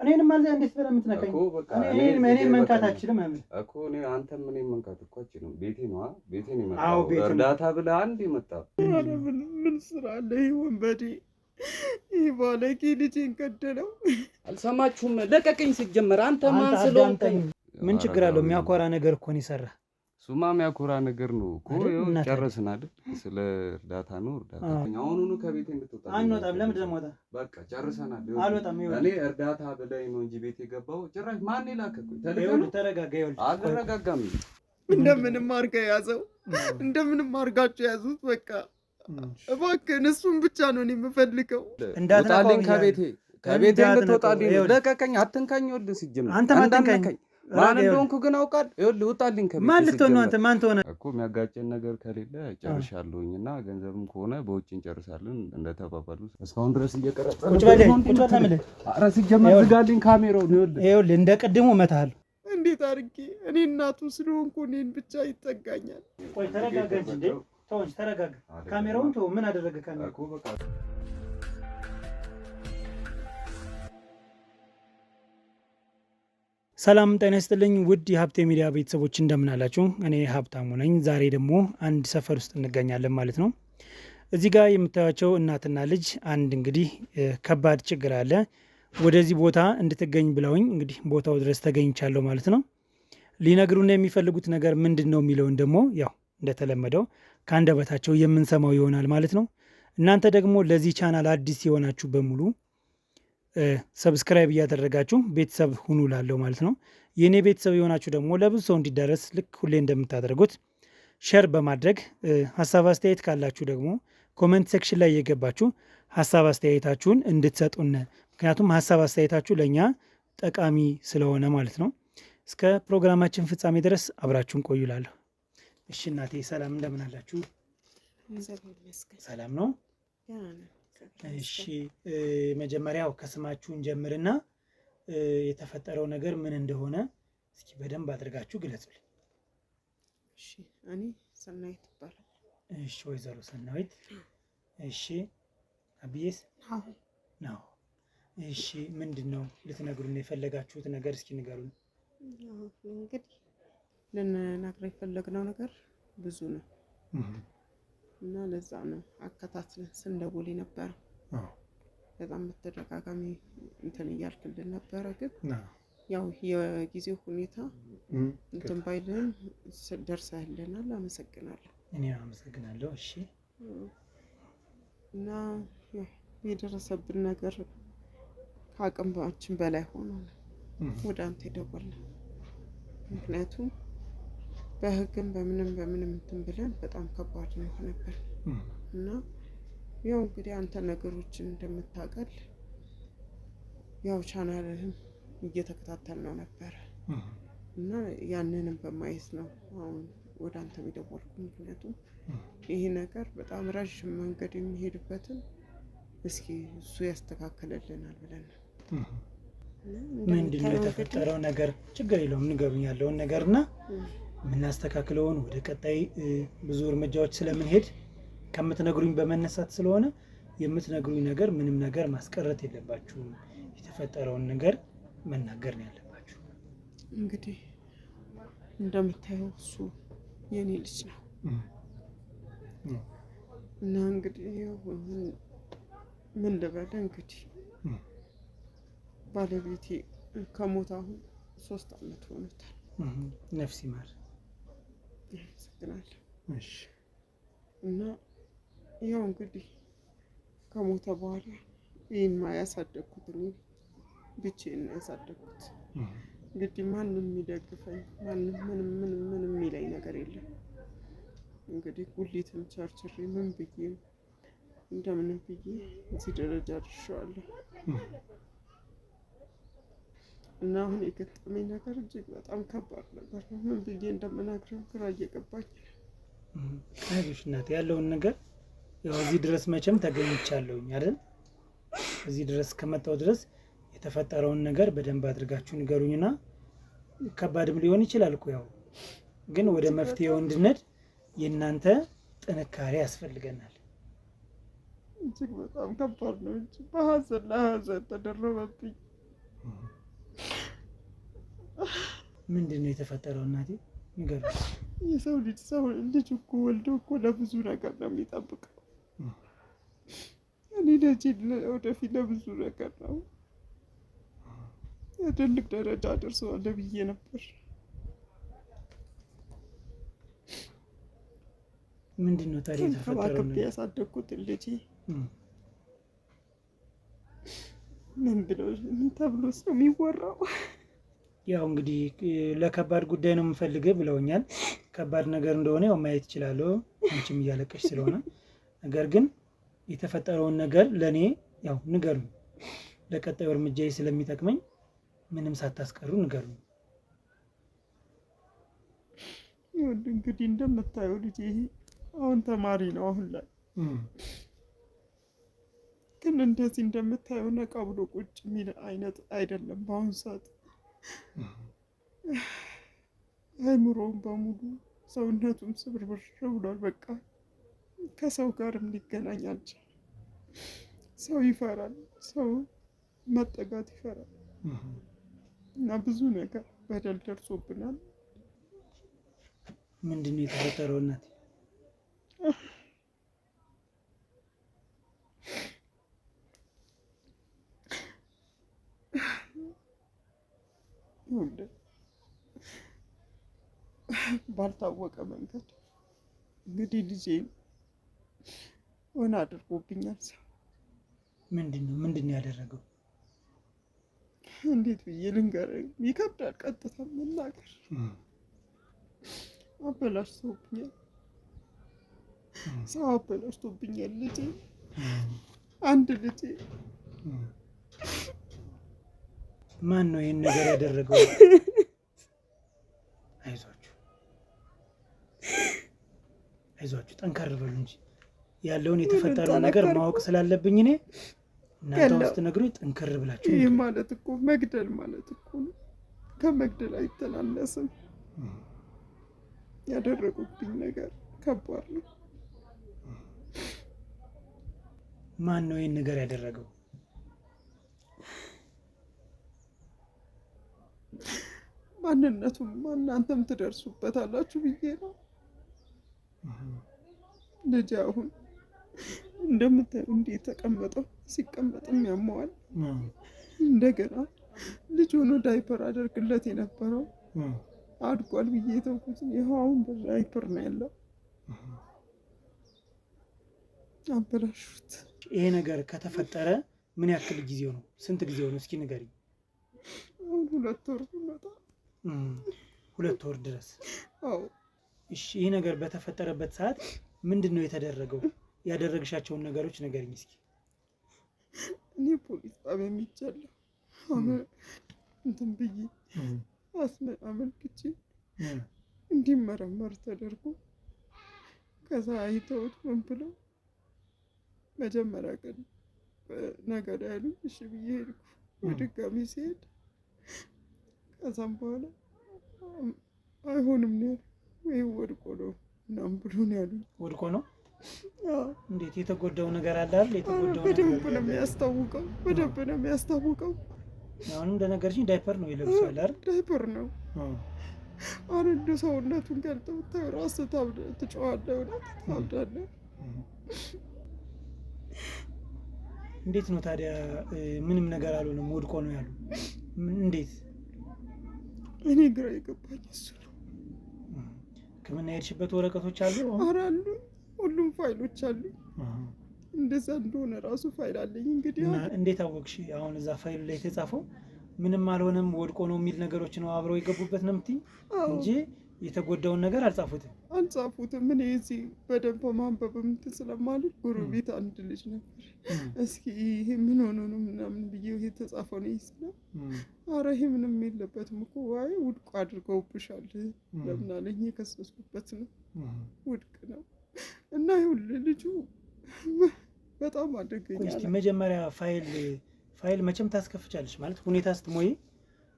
እኔንም ማለት እንዴት ብለህ የምትነካኝ እኔ መንካት አልችልም እኮ እኔ አንተም እኔን መንካት እኮ አልችልም። ቤቴ ነው የመጣው እርዳታ ብለህ አንድ የመጣው ምን ስራ አለ? ይሄ ወንበዴ ይሄ ባለጌ ልጄን ገደለው። አልሰማችሁም? ለቀቀኝ። ሲጀመር አንተ ማን ስለሆንክ ምን ችግር አለው? የሚያኮራ ነገር እኮ ነው የሰራ። እሱማ የሚያኮራ ነገር ነው እኮ። ጨረስን አይደል? ስለ እርዳታ ነው። እርዳታ አሁኑኑ ከቤቴ እንድትወጣ አንወጣም። ለምን ደግሞ ወጣ? በቃ ጨርሰናል። አልወጣም። እኔ እርዳታ ብለኝ ነው እንጂ ቤቴ ገባው። ጭራሽ ማን ይላከኩኝ? ተረጋጋ። አልተረጋጋም። እንደምንም አድርገህ ያዘው። እንደምንም አድርጋችሁ ያዙት። በቃ እባክህን እሱን ብቻ ነው እኔ የምፈልገው። እንዳትወጣልኝ ከቤቴ እንድትወጣልኝ ነው። ለቀቀኝ። አትንካኝ። ይኸውልህ ሲጀምር አንተ ማትንካኝ ማን እንደሆንኩ ግን አውቃለሁ። ይኸውልህ ውጣልኝ ከቤት። ማን ልትሆን ነው አንተ? ማን ትሆነ እኮ የሚያጋጨን ነገር ከሌለ ጨርሻለሁኝና ገንዘብም ከሆነ በውጭ እንጨርሳለን እንደተባባሉ እስካሁን ድረስ እየቀረጸ ነው። ቁጭ በል። ኧረ ሲጀመር ዝጋልኝ ካሜራውን። ይኸውልህ እንደ ቅድሙ እመታለሁ። እንዴት አድርጌ እኔ እናቱ ስለሆንኩ እኔን ብቻ ይጠጋኛል? ቆይ ተረጋጋ እንጂ ተው፣ ተረጋጋ። ካሜራውን ተው። ምን አደረገ ካሜራው? እኮ በቃ ሰላም ጤና ይስጥልኝ ውድ የሀብቴ ሚዲያ ቤተሰቦች እንደምን አላችሁ? እኔ ሀብታሙ ነኝ። ዛሬ ደግሞ አንድ ሰፈር ውስጥ እንገኛለን ማለት ነው። እዚህ ጋር የምታዩቸው እናትና ልጅ አንድ እንግዲህ ከባድ ችግር አለ። ወደዚህ ቦታ እንድትገኝ ብለውኝ እንግዲህ ቦታው ድረስ ተገኝቻለሁ ማለት ነው። ሊነግሩና የሚፈልጉት ነገር ምንድን ነው የሚለውን ደግሞ ያው እንደተለመደው ከአንደበታቸው የምንሰማው ይሆናል ማለት ነው። እናንተ ደግሞ ለዚህ ቻናል አዲስ የሆናችሁ በሙሉ ሰብስክራይብ እያደረጋችሁ ቤተሰብ ሁኑ ላለው ማለት ነው። የእኔ ቤተሰብ የሆናችሁ ደግሞ ለብዙ ሰው እንዲደረስ ልክ ሁሌ እንደምታደርጉት ሼር በማድረግ ሀሳብ አስተያየት ካላችሁ ደግሞ ኮመንት ሴክሽን ላይ እየገባችሁ ሀሳብ አስተያየታችሁን እንድትሰጡን፣ ምክንያቱም ሀሳብ አስተያየታችሁ ለእኛ ጠቃሚ ስለሆነ ማለት ነው። እስከ ፕሮግራማችን ፍጻሜ ድረስ አብራችሁን ቆዩ ላለሁ። እሺ እናቴ ሰላም እንደምን አላችሁ? ሰላም ነው? እሺ መጀመሪያው ከስማችሁን ጀምርና የተፈጠረው ነገር ምን እንደሆነ እስኪ በደንብ አድርጋችሁ ግለጹልኝ። እሺ እኔ ሰናይት እባላለሁ። እሺ ወይዘሮ ሰናይት። እሺ አብዬስ? ነው። እሺ ምንድነው ልትነግሩን የፈለጋችሁት ነገር? እስኪ ንገሩን። እንግዲህ ልንነግር የፈለግነው ነገር ብዙ ነው እና ለዛ ነው አከታትለን ስንደውል የነበረው። በጣም በተደጋጋሚ እንትን እያልክልን ነበረ፣ ግን ያው የጊዜው ሁኔታ እንትን ባይልህም ደርሰህልናል። አመሰግናለሁ። እኔ አመሰግናለሁ። እሺ እና የደረሰብን ነገር ከአቅማችን በላይ ሆኖ ወደ አንተ የደወልነው። ምክንያቱም በህግም በምንም እንትን ብለን በጣም ከባድ ነው የሆነብን እና ያው እንግዲህ አንተ ነገሮችን እንደምታቀል ያው ቻናልህም እየተከታተልነው ነበረ እና ያንንም በማየት ነው አሁን ወደ አንተ የደወልኩ። ምክንያቱም ይሄ ነገር በጣም ረዥም መንገድ የሚሄድበትን እስኪ እሱ ያስተካክልልናል ብለን ነው። ምንድነው የተፈጠረው ነገር? ችግር የለውም ንገሩኝ ያለውን ነገርና የምናስተካክለውን ወደ ቀጣይ ብዙ እርምጃዎች ስለምንሄድ ከምትነግሩኝ በመነሳት ስለሆነ የምትነግሩኝ ነገር ምንም ነገር ማስቀረት የለባችሁም። የተፈጠረውን ነገር መናገር ነው ያለባችሁ። እንግዲህ እንደምታየው እሱ የኔ ልጅ ነው እና እንግዲህ ምን ልበል እንግዲህ ባለቤቴ ከሞተ አሁን 3 ዓመት ሆኖታል። ነፍስ ይማር። አመሰግናለሁ። እሺ እና ያው እንግዲህ ከሞተ በኋላ ይህን ያሳደግኩት እኔ ብቻዬን ነው ያሳደግኩት። እንግዲህ ማንም የሚደግፈኝ ማንም ምንም የሚለኝ ነገር የለም። እንግዲህ ጉሊትም ቸርችሬ ምን ብዬ እንደምንም ብዬ እዚህ ደረጃ ደርሼዋለሁ እና አሁን የገጠመኝ ነገር እጅግ በጣም ከባድ ነገር ነው። ምን ብዬ እንደምናግረው ግራ እየገባኝ ነው። አይዞሽ እናቴ፣ ያለውን ነገር ያው እዚህ ድረስ መቼም ተገኝቻለሁኝ አይደል? እዚህ ድረስ ከመጣሁ ድረስ የተፈጠረውን ነገር በደንብ አድርጋችሁ ንገሩኝና ከባድም ሊሆን ይችላል እኮ ያው፣ ግን ወደ መፍትሄው እንድንሄድ የእናንተ ጥንካሬ ያስፈልገናል። እጅግ በጣም ከባድ ነው እንጂ በሀዘን ለሀዘን ተደረበብኝ። ምንድን ነው የተፈጠረው እናቴ ንገሩኝ። የሰው ልጅ እኮ ወልዶ እኮ ለብዙ ነገር ነው የሚጠብቀው። እኔ ልጅ ወደፊት ለብዙ ነገር ነው ትልቅ ደረጃ ደርሰዋል ብዬ ነበር። ምንድን ነው ታዲያ የተፈጠረው? ያሳደግኩት ልጅ ምን ተብሎ ነው የሚወራው? ያው እንግዲህ ለከባድ ጉዳይ ነው የምፈልግህ ብለውኛል። ከባድ ነገር እንደሆነ ያው ማየት እችላለሁ፣ አንቺም እያለቀሽ ስለሆነ። ነገር ግን የተፈጠረውን ነገር ለእኔ ያው ንገሩኝ፣ ለቀጣዩ እርምጃዬ ስለሚጠቅመኝ ምንም ሳታስቀሩ ንገሩኝ። እንግዲህ እንደምታየው ልጅ አሁን ተማሪ ነው አሁን ላይ ግን እንደዚህ እንደምታየው ነቃ ብሎ ቁጭ የሚል አይነት አይደለም። በአሁኑ ሰዓት አይምሮም በሙሉ ሰውነቱም ስብርብር ብሏል። በቃ ከሰው ጋርም ሊገናኝ አልቻለም። ሰው ይፈራል፣ ሰው መጠጋት ይፈራል እና ብዙ ነገር በደል ደርሶብናል። ምንድን ነው የተፈጠረው እናቴ? ባልታወቀ መንገድ እንግዲህ ልጄን ሆነ አድርጎብኛል ሰው። ምንድን ነው ያደረገው? እንዴት ብዬ ልንገርህ? ይከብዳል ቀጥታ መናገር። አበላሽቶብኛል፣ ሰው አበላሽቶብኛል። ልጄ አንድ ልጄ። ማን ነው ይህን ነገር ያደረገው? አይዟችሁ ጠንከር በሉ እንጂ ያለውን የተፈጠረው ነገር ማወቅ ስላለብኝ እኔ እናንተ ውስጥ ነግሮኝ ጠንከር ብላችሁ። ይህ ማለት እኮ መግደል ማለት እኮ ነው። ከመግደል አይተናነስም። ያደረጉብኝ ነገር ከባድ ነው። ማን ነው ይህን ነገር ያደረገው? ማንነቱም እናንተም ትደርሱበታላችሁ ብዬ ነው። ልጅ አሁን እንደምታየው እንዴት ተቀመጠው፣ ሲቀመጥም ያመዋል። እንደገና ልጅ ሆኖ ዳይፐር አደርግለት የነበረው አድጓል ብዬ የተውኩት ይኸው አሁን በዳይፐር ነው ያለው። አበላሹት። ይሄ ነገር ከተፈጠረ ምን ያክል ጊዜው ነው? ስንት ጊዜው ነው? እስኪ ንገሪኝ። አሁን 2 ወር መጣ። 2 ወር ድረስ? አዎ። እሺ፣ ይህ ነገር በተፈጠረበት ሰዓት ምንድን ነው የተደረገው? ያደረግሻቸውን ነገሮች ንገሪኝ እስኪ። እኔ ፖሊስ ጣቢያ የሚቻለሁ እንትን ብዬ አመልክቼ እንዲመረመር ተደርጎ ከዛ አይተውት ምን ብለው መጀመሪያ ቀን ነገ ያሉኝ እሺ ብዬ ሄድኩ። በድጋሚ ሲሄድ ከዛም በኋላ አይሆንም ነው ወይ ወድቆ ነው ምናምን ብሎ ነው ያሉኝ። ወድቆ ነው? እንዴት? የተጎዳው ነገር አለ አይደል? የተጎዳው በደንብ ነው የሚያስታውቀው፣ በደንብ ነው የሚያስታውቀው። አሁን እንደነገርሽኝ ዳይፐር ነው የለብሰው አይደል? ዳይፐር ነው። አሁን እንደ ሰውነቱን ገልጠው ራስህ ትጮኻለህ፣ እውነት ታብዳለህ። እንዴት ነው ታዲያ? ምንም ነገር አልሆነም፣ ወድቆ ነው ያሉ። እንዴት? እኔ ግራ የገባኝ እሱ ነው። ሕክምና የሄድሽበት ወረቀቶች አሉ? ኧረ አሉ፣ ሁሉም ፋይሎች አሉ። እንደዛ እንደሆነ ራሱ ፋይል አለኝ። እንግዲህ እንዴት አወቅሽ? አሁን እዛ ፋይሉ ላይ የተጻፈው ምንም አልሆነም ወድቆ ነው የሚል ነገሮች ነው አብረው የገቡበት ነው የምትይኝ እንጂ የተጎዳውን ነገር አልጻፉትም። እኔ እዚህ በደንብ ማንበብ እንትን ስለማልል ጎረቤት አንድ ልጅ ነበር፣ እስኪ ይሄ ምን ሆኖ ነው ምናምን ብዬ የተጻፈው ነው ይስላል። ኧረ ይሄ ምንም የለበትም እኮ ዋይ ውድቅ አድርገውብሻል ለምን አለኝ። የከሰስኩበት ነው ውድቅ ነው እና ይኸውልህ ልጁ በጣም አደገኛ። እስኪ መጀመሪያ ፋይል መቼም ታስከፍቻለሽ ማለት ሁኔታ ስትሞይ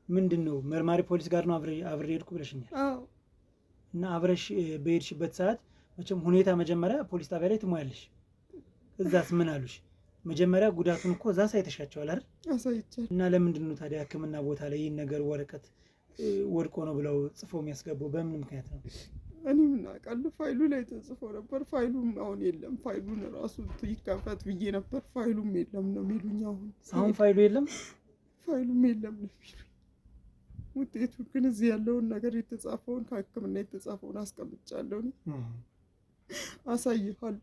ምንድን ነው መርማሪ ፖሊስ ጋር ነው አብሬ ሄድኩ ብለሽኛል። እና አብረሽ በሄድሽበት ሰዓት መቼም ሁኔታ መጀመሪያ ፖሊስ ጣቢያ ላይ ትሞያለሽ። እዛስ ምን አሉሽ? መጀመሪያ ጉዳቱን እኮ እዛ ሳይተሻቸዋል አይደል? አሳይቻለሁ። እና ለምንድን ነው ታዲያ ሕክምና ቦታ ላይ ይህን ነገር ወረቀት ወድቆ ነው ብለው ጽፎ የሚያስገቡ በምን ምክንያት ነው? እኔ ምን አውቃለሁ። ፋይሉ ላይ ተጽፎ ነበር። ፋይሉም አሁን የለም። ፋይሉን ራሱ ይከፈት ብዬ ነበር። ፋይሉም የለም ነው የሚሉኝ። አሁን ፋይሉ የለም፣ ፋይሉም የለም ነው የሚሉኝ። ውጤቱ ግን እዚህ ያለውን ነገር የተጻፈውን ከሕክምና የተጻፈውን አስቀምጫለሁ። አሳይሃለሁ።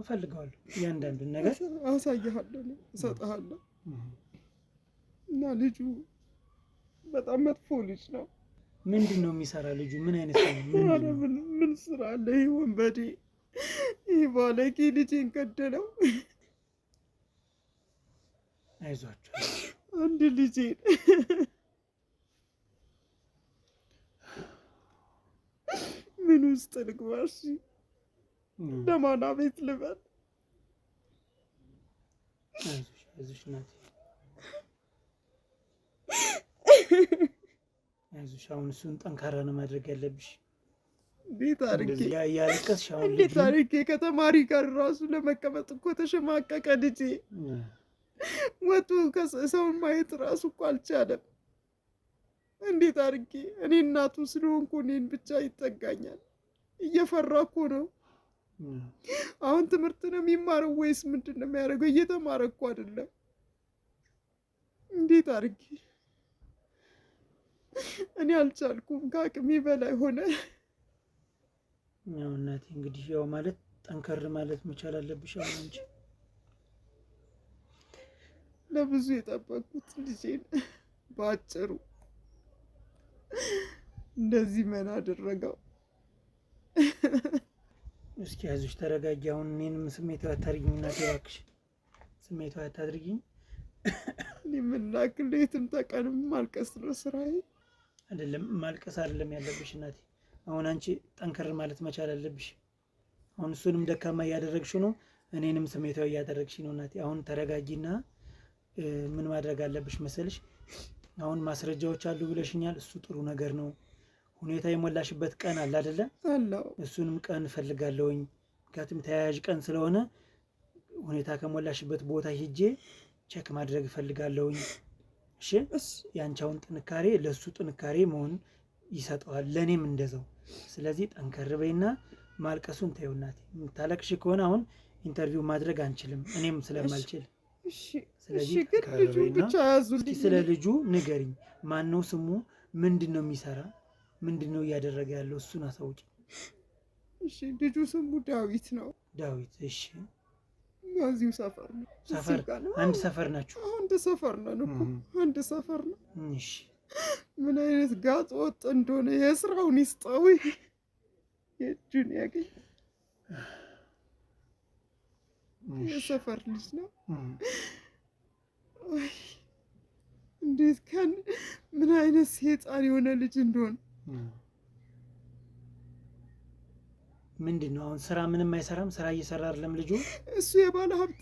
እፈልገዋለሁ። እያንዳንዱን ነገር አሳይሃለሁ፣ እሰጥሃለሁ። እና ልጁ በጣም መጥፎ ልጅ ነው። ምንድን ነው የሚሰራ ልጁ? ምን አይነት ነው? ምን ስራ አለ? ይህ ወንበዴ፣ ይህ ባለጌ ልጄን ገደለው። አይዟቸው አንድ ልጄን ምን ውስጥ ልግባ? እሺ ለማን አቤት ልበል? አይዞሽ እናቴ፣ አይዞሽ። አሁን እሱን ጠንካራ ነው ማድረግ ያለብሽ። እንዴት አድርጌ ያለቀስሽ? አሁን እንዴት አድርጌ ከተማሪ ጋር ራሱ ለመቀመጥ እኮ ተሸማቀቀ ልጄ። ወጡ ሰውን ማየት ራሱ እኮ አልቻለም። እንዴት አድርጌ እኔ እናቱ ስለሆንኩ እኔን ብቻ ይጠጋኛል። እየፈራ እኮ ነው። አሁን ትምህርት ነው የሚማረው ወይስ ምንድን ነው የሚያደርገው? እየተማረ እኮ አይደለም። እንዴት አድርጌ እኔ አልቻልኩም። ከአቅሜ በላይ ሆነ። ያው እናቴ እንግዲህ ያው ማለት ጠንከር ማለት መቻል አለብሽ አሁን እንጂ ለብዙ የጠበቅኩት ልጄን በአጭሩ እንደዚህ ምን አደረገው? እስኪ ያዙሽ፣ ተረጋጊ። አሁን እኔንም ስሜታዊ አታድርጊኝ እናቴ እባክሽ፣ ስሜታዊ አታድርጊኝ። እኔ የምናክል የትም ተቀንም ማልቀስ ነው ስራዬ። አይደለም ማልቀስ አይደለም ያለብሽ እናቴ። አሁን አንቺ ጠንከር ማለት መቻል አለብሽ። አሁን እሱንም ደካማ እያደረግሽው ነው፣ እኔንም ስሜታዊ እያደረግሽ ነው እናቴ። አሁን ተረጋጊና ምን ማድረግ አለብሽ መሰልሽ? አሁን ማስረጃዎች አሉ ብለሽኛል። እሱ ጥሩ ነገር ነው። ሁኔታ የሞላሽበት ቀን አለ አይደለ? እሱንም ቀን እፈልጋለሁኝ። ምክንያቱም ተያያዥ ቀን ስለሆነ ሁኔታ ከሞላሽበት ቦታ ሂጄ ቼክ ማድረግ እፈልጋለሁኝ። እሺ፣ ያንቻውን ጥንካሬ ለሱ ጥንካሬ መሆን ይሰጠዋል፣ ለኔም እንደዛው። ስለዚህ ጠንከር በይና ማልቀሱን ተይው እናቴ። የምታለቅሽ ከሆነ አሁን ኢንተርቪው ማድረግ አንችልም፣ እኔም ስለማልችል። ስለዚህ ግን ልጁ ብቻ ያዙልኝ። ስለ ልጁ ንገሪኝ። ማን ነው ስሙ? ምንድን ነው የሚሰራ? ምንድን ነው እያደረገ ያለው? እሱን አሳውቂ። እሺ፣ ልጁ ስሙ ዳዊት ነው። ዳዊት። እሺ፣ እዚሁ ሰፈር ነው። ሰፈር አንድ ሰፈር ናችሁ? አንድ ሰፈር ነን እኮ አንድ ሰፈር ነው። እሺ፣ ምን አይነት ጋጥ ወጥ እንደሆነ የስራውን ይስጠው። የእጁን ያገኝ የሰፈር ልጅ ነው። እንዴት ከን ምን አይነት ሴጣን የሆነ ልጅ እንደሆነ። ምንድን ነው አሁን ስራ ምንም አይሰራም? ስራ እየሰራ አይደለም ልጁ? እሱ የባለ ሀብት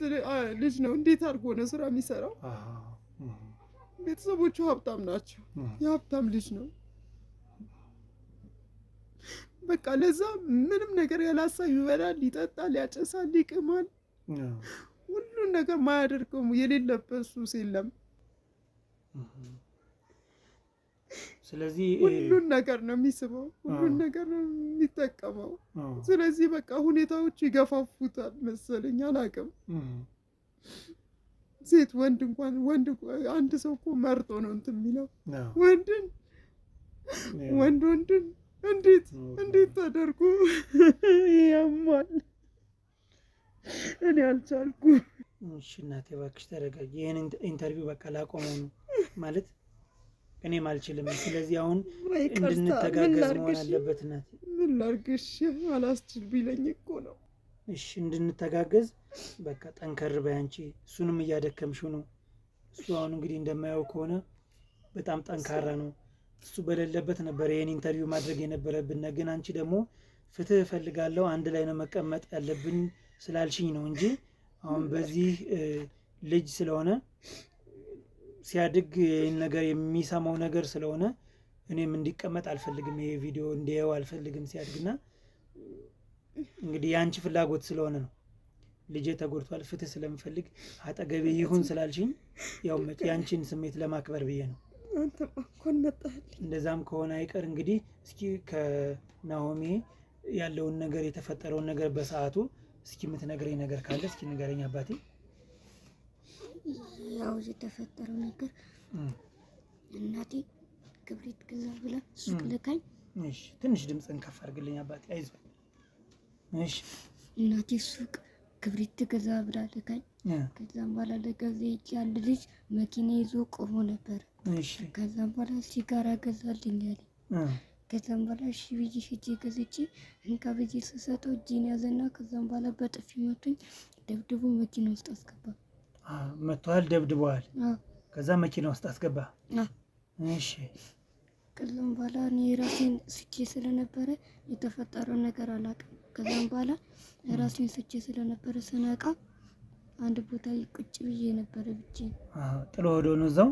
ልጅ ነው። እንዴት አድርጎ ነው ስራ የሚሰራው? ቤተሰቦቹ ሀብታም ናቸው። የሀብታም ልጅ ነው። በቃ ለዛ ምንም ነገር ያላሳይ ይበላል፣ ይጠጣል፣ ያጨሳል፣ ይቅማል። ሁሉን ነገር ማያደርገው የሌለበት ሱስ የለም። ስለዚህ ሁሉን ነገር ነው የሚስበው፣ ሁሉን ነገር ነው የሚጠቀመው። ስለዚህ በቃ ሁኔታዎች ይገፋፉታል መሰለኝ፣ አላውቅም። ሴት ወንድ እንኳን አንድ ሰው እኮ መርጦ ነው እንትን የሚለው ወንድን እንዴት ተደርጎ ያማል። እኔ አልቻልኩ። እሺ እናቴ እባክሽ ተረጋጊ። ይህን ኢንተርቪው በቃ ላቆመው ነው ማለት እኔም አልችልም። ስለዚህ አሁን እንድንተጋገዝ መሆን አለበት እናቴ። ምን ላድርግሽ? አላስችል ቢለኝ እኮ ነው። እሺ እንድንተጋገዝ በቃ ጠንከር በይ አንቺ። እሱንም እያደከምሽው ነው። እሱ አሁን እንግዲህ እንደማየው ከሆነ በጣም ጠንካራ ነው። እሱ በሌለበት ነበር ይህን ኢንተርቪው ማድረግ የነበረብን። ግን አንቺ ደግሞ ፍትህ እፈልጋለሁ አንድ ላይ ነው መቀመጥ ያለብን ስላልሽኝ ነው እንጂ አሁን በዚህ ልጅ ስለሆነ ሲያድግ ይህን ነገር የሚሰማው ነገር ስለሆነ እኔም እንዲቀመጥ አልፈልግም። ይሄ ቪዲዮ እንዲያየው አልፈልግም ሲያድግና እንግዲህ የአንቺ ፍላጎት ስለሆነ ነው። ልጄ ተጎድቷል፣ ፍትህ ስለምፈልግ አጠገቤ ይሁን ስላልሽኝ ያው የአንቺን ስሜት ለማክበር ብዬ ነው። አንተ እንኳን መጣህ። እንደዛም ከሆነ አይቀር እንግዲህ እስኪ ከናሆሜ ያለውን ነገር የተፈጠረውን ነገር በሰዓቱ እስኪ የምትነግረኝ ነገር ካለ እስኪ ንገረኝ አባቴ። ያው የተፈጠረው ነገር እናቴ ክብሪት ግዛ ብላ ሱቅ ልካኝ። እሺ ትንሽ ድምፅን ከፍ አድርግልኝ አባቴ፣ አይዞህ። እሺ እናቴ ሱቅ ክብሪት ግዛ ብላ ልካኝ። ከዛም በኋላ ለገዛ አንድ ልጅ መኪና ይዞ ቆሞ ነበር። እሺ ከዛም በኋላ ሲጋራ ገዛልኝ አለ። ከዛም በኋላ እሺ ብዬ ሂጄ ገዝቼ እንካ ብዬ ስሰጠው እጄን ያዘና ከዛም በኋላ በጥፊ መቱኝ። ደብድቦ መኪና ውስጥ አስገባ። መቷል፣ ደብድበዋል። ከዛ መኪና ውስጥ አስገባ። እሺ ከዛም በኋላ እኔ ራሴን ስቼ ስለነበረ የተፈጠረው ነገር አላውቅም። ከዛም በኋላ ራሴን ስቼ ስለነበረ ስነቃ አንድ ቦታ ቁጭ ብዬ ነበረ ብቻዬን። ጥሎ ሄዶ ነው እዛው።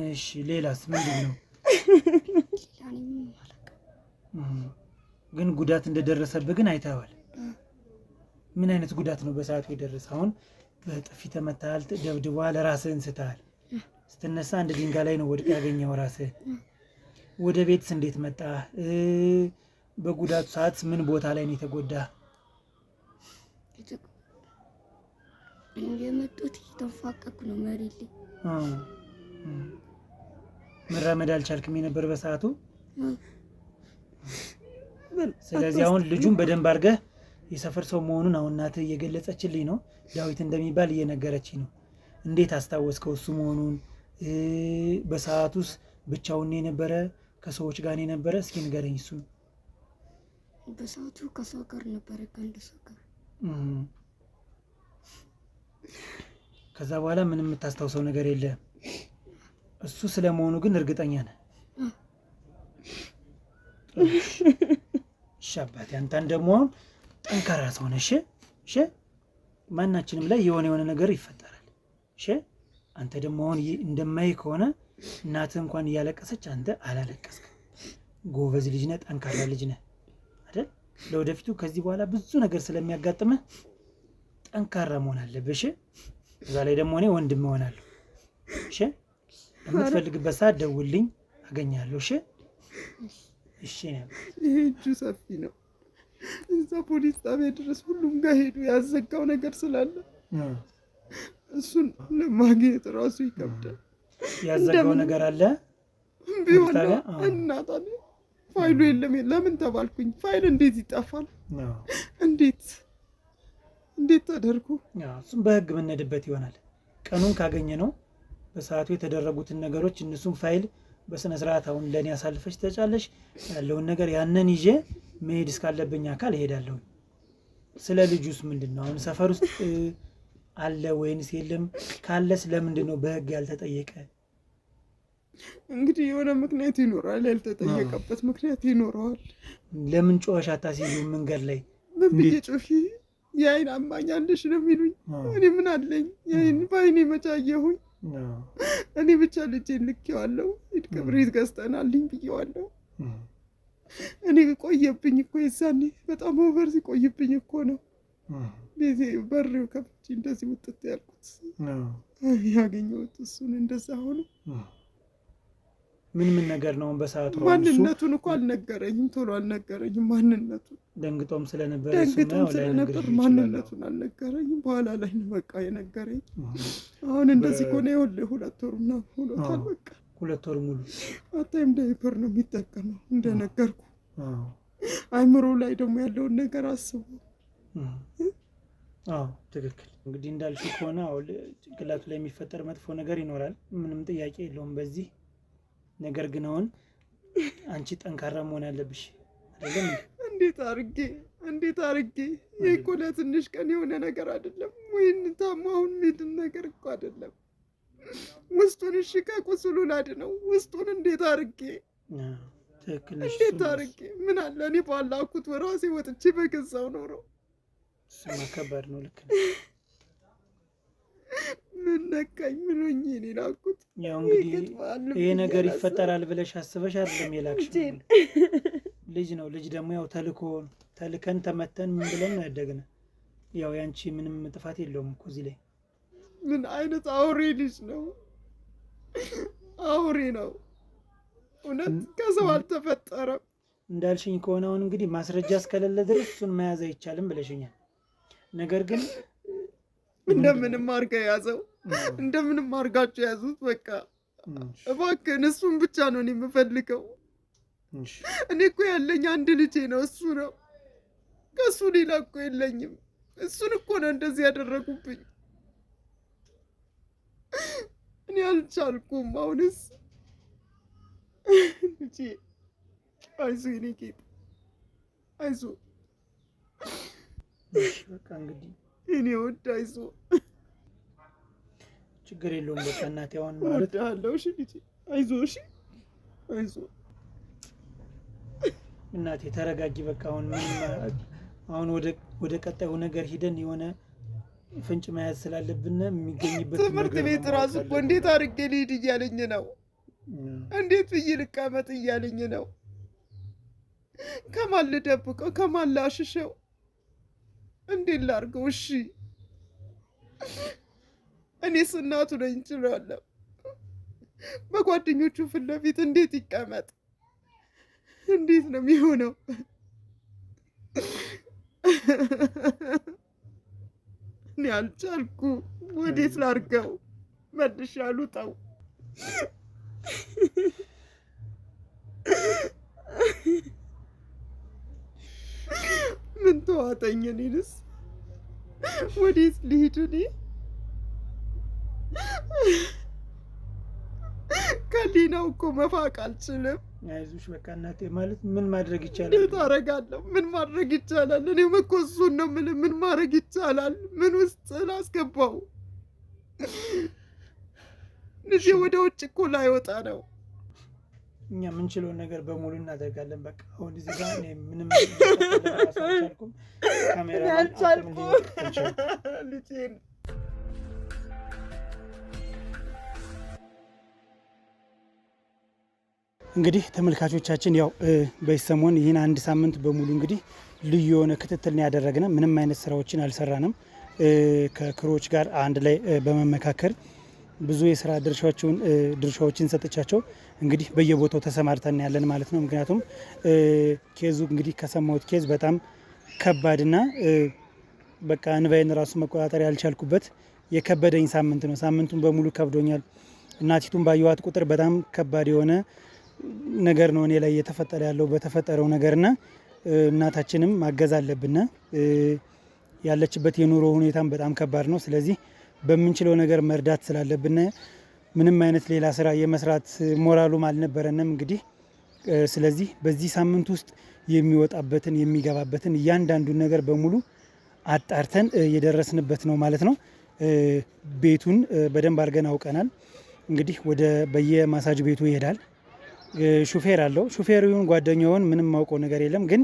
እሺ ሌላስ ምንድን ነው? ሌላ ምንም አላውቅም። ግን ጉዳት እንደደረሰብህ ግን አይተኸዋል? ምን አይነት ጉዳት ነው በሰዓቱ የደረሰ? አሁን በጥፊ ተመታሃል፣ ደብድበዋል፣ ራስህን ስተሃል። ስትነሳ አንድ ድንጋይ ላይ ነው ወድቅ ያገኘው ራስህ። ወደ ቤትስ እንዴት መጣ? በጉዳቱ ሰዓት ምን ቦታ ላይ ነው የተጎዳ? የመጡት የተንፋቀኩ ነው መሬት ላይ። መራመድ አልቻልክም የነበር በሰዓቱ። ስለዚህ አሁን ልጁን በደንብ አድርገህ የሰፈር ሰው መሆኑን አሁን እናትህ እየገለጸችልኝ ነው። ዳዊት እንደሚባል እየነገረችኝ ነው። እንዴት አስታወስከው እሱ መሆኑን? በሰዓቱስ ብቻውን የነበረ ከሰዎች ጋር የነበረ? እስኪ ንገረኝ እሱን። በሰዓቱ ከሰው ጋር ነበረ፣ ከአንድ ሰው ጋር። ከዛ በኋላ ምንም የምታስታውሰው ነገር የለም። እሱ ስለመሆኑ ግን እርግጠኛ ነህ? እሺ አባቴ፣ አንተን ደግሞ ጠንካራ ሰው ነህ። እሺ ማናችንም ላይ የሆነ ነገር ይፈጠራል። እሺ አንተ ደግሞ አሁን እንደማይ ከሆነ እናትህ እንኳን እያለቀሰች አንተ አላለቀስክም። ጎበዝ ልጅ ነህ፣ ጠንካራ ልጅ ነህ አይደል? ለወደፊቱ ከዚህ በኋላ ብዙ ነገር ስለሚያጋጥምህ ጠንካራ መሆን አለብህ። እሺ እዛ ላይ ደግሞ እኔ ወንድም እሆናለሁ። እሺ የምትፈልግበት ሰዓት ደውልኝ፣ አገኛለሁ። እሺ እሺ ነው። ይሄ እጁ ሰፊ ነው። እዛ ፖሊስ ጣቢያ ድረስ ሁሉም ጋር ሄዱ። ያዘጋው ነገር ስላለ እሱን ለማግኘት ራሱ ይከብዳል። ያዘጋው ነገር አለ ቢሆን እናታ ፋይሉ የለም። ለምን ተባልኩኝ? ፋይል እንዴት ይጠፋል? እንዴት ተደርጎ? እሱም በህግ የምንሄድበት ይሆናል። ቀኑን ካገኘ ነው በሰዓቱ የተደረጉትን ነገሮች እነሱም ፋይል በስነ ስርዓት አሁን ለእኔ ያሳልፈች ተጫለሽ ያለውን ነገር ያንን ይዤ መሄድ እስካለብኝ አካል እሄዳለሁ። ስለ ልጁስ ምንድን ነው አሁን ሰፈር ውስጥ አለ ወይንስ የለም? ካለስ ለምንድን ነው በህግ ያልተጠየቀ? እንግዲህ የሆነ ምክንያት ይኖራል። ያልተጠየቀበት ምክንያት ይኖረዋል። ለምን ጮኸሽ አታስይዙ? መንገድ ላይ ምን ብዬ ጮኺ? የአይን አማኝ አለሽ ነው የሚሉኝ። እኔ ምን አለኝ? የአይን በአይኔ መቻየሁኝ። እኔ ብቻ ልጄን ልኬዋለሁ። ሂድ ክብሪት ገዝተናልኝ ብዬዋለሁ። እኔ ቆየብኝ እኮ የዛኔ በጣም ኦቨር ሲቆይብኝ እኮ ነው ቤቴ በሬው ከፍቼ እንደዚህ ውጥት ያልኩት ያገኘሁት እሱን። እንደዛ ሆነ። ምን ነገር ነው በሰዓቱ? ማንነቱን እኮ አልነገረኝም፣ ቶሎ አልነገረኝም ማንነቱን። ደንግጦም ስለነበር ማንነቱን አልነገረኝም። በኋላ ላይ ነው በቃ የነገረኝ። አሁን እንደዚህ ከሆነ ይኸውልህ 2 ወር ምናምን ሆኖታል። በቃ 2 ወር ሙሉ አታይም ዳይፐር ነው የሚጠቀመው እንደነገርኩ። አይምሮ ላይ ደግሞ ያለውን ነገር አስቡ። ትክክል። እንግዲህ እንዳልሽው ከሆነ ጭንቅላቱ ላይ የሚፈጠር መጥፎ ነገር ይኖራል፣ ምንም ጥያቄ የለውም በዚህ ነገር። ግን አሁን አንቺ ጠንካራ መሆን አለብሽ አይደለም? እንዴት አርጌ ይሄ እኮ ለትንሽ ቀን የሆነ ነገር አይደለም። ወይን ታማውን ሚድን ነገር እኮ አይደለም። ውስጡን እሺ ከቁስሉ ላድነው ውስጡን እንዴት አርጌ ምን አለ እኔ ባላኩት ወራሴ ወጥቼ በገዛው ኖሮ። እሱማ ከባድ ነው። ልክ ነው። ምን ነካኝ? ምን ሆኜ እኔ ላኩት? ያው እንግዲህ ይሄ ነገር ይፈጠራል ብለሽ አስበሽ አይደለም የላክሽ። ልጅ ነው። ልጅ ደግሞ ያው ተልከን ተመተን ምን ብለን ነው ያደግነው። ያው ያንቺ ምንም ጥፋት የለውም እኮ እዚህ ላይ። ምን አይነት አውሬ ልጅ ነው! አውሬ ነው። እውነት ከሰው አልተፈጠረም። እንዳልሽኝ ከሆነ አሁን እንግዲህ ማስረጃ እስከሌለ ድረስ እሱን መያዝ አይቻልም ብለሽኛል። ነገር ግን እንደምንም አድርጋ የያዘው እንደምንም አድርጋችሁ የያዙት። በቃ እባክህን እሱን ብቻ ነው እኔ የምፈልገው። እኔ እኮ ያለኝ አንድ ልጄ ነው፣ እሱ ነው። ከእሱ ሌላ እኮ የለኝም። እሱን እኮ ነው እንደዚህ ያደረጉብኝ። እኔ አልቻልኩም። አሁንስ ልጄ አይዞህ፣ የእኔ ጌታ አይዞህ። በቃ እንግዲህ እኔ ወድ አይዞህ፣ ችግር የለውም። በቃ እናቴ አሁን እወድሃለሁ። እሺ ልጄ አይዞህ፣ እሺ አይዞህ። እናቴ ተረጋጊ። በቃ አሁን ወደ ቀጣዩ ነገር ሂደን የሆነ ፍንጭ መያዝ ስላለብን የሚገኝበት ትምህርት ቤት ራሱ እኮ እንዴት አድርጌ ልሂድ እያለኝ ነው። እንዴት ብዬ ልቀመጥ እያለኝ ነው። ከማን ልደብቀው? ከማን ላሽሸው? እንዴት ላድርገው? እሺ እኔስ እናቱ ነኝ፣ እችላለሁ። በጓደኞቹ ፊት ለፊት እንዴት ይቀመጥ? እንዴት ነው የሚሆነው? እኔ አልቻልኩ። ወዴት ላድርገው? መልሼ አልውጣው። ምን ተዋጠኝ? እኔንስ ወዴት ልሂድ? እኔ ከሊናው እኮ መፋቅ አልችልም። አይዞሽ በቃ እናቴ። ማለት ምን ማድረግ ይቻላል? እንዴት አደርጋለሁ? ምን ማድረግ ይቻላል? እኔም እኮ እሱን ነው የምልህ። ምን ማድረግ ይቻላል? ምን ውስጥ ላስገባው? ልጄ ወደ ውጭ እኮ ላይወጣ ነው። እኛ የምንችለውን ነገር በሙሉ እናደርጋለን። በቃ አሁን እዚህ ጋር እኔ ምንም አልቻልኩም። ካሜራ አልቻልኩም ልጄን። እንግዲህ ተመልካቾቻችን ያው በዚህ ሰሞን ይህን አንድ ሳምንት በሙሉ እንግዲህ ልዩ የሆነ ክትትልን ያደረግነ ምንም አይነት ስራዎችን አልሰራንም። ከክሮች ጋር አንድ ላይ በመመካከር ብዙ የስራ ድርሻዎችን ሰጥቻቸው እንግዲህ በየቦታው ተሰማርተን ያለን ማለት ነው። ምክንያቱም ኬዙ እንግዲህ ከሰማሁት ኬዝ በጣም ከባድና በቃ እንባይን ራሱ መቆጣጠር ያልቻልኩበት የከበደኝ ሳምንት ነው። ሳምንቱን በሙሉ ከብዶኛል። እናቲቱን ባየዋት ቁጥር በጣም ከባድ የሆነ ነገር ነው እኔ ላይ እየተፈጠረ ያለው በተፈጠረው ነገርና እናታችንም ማገዝ አለብን። ያለችበት የኑሮ ሁኔታም በጣም ከባድ ነው። ስለዚህ በምንችለው ነገር መርዳት ስላለብን ምንም አይነት ሌላ ስራ የመስራት ሞራሉም አልነበረንም። እንግዲህ ስለዚህ በዚህ ሳምንት ውስጥ የሚወጣበትን የሚገባበትን እያንዳንዱን ነገር በሙሉ አጣርተን የደረስንበት ነው ማለት ነው። ቤቱን በደንብ አድርገን አውቀናል። እንግዲህ ወደ በየማሳጅ ቤቱ ይሄዳል። ሹፌር አለው። ሹፌሩን ጓደኛውን ምንም ማውቀው ነገር የለም፣ ግን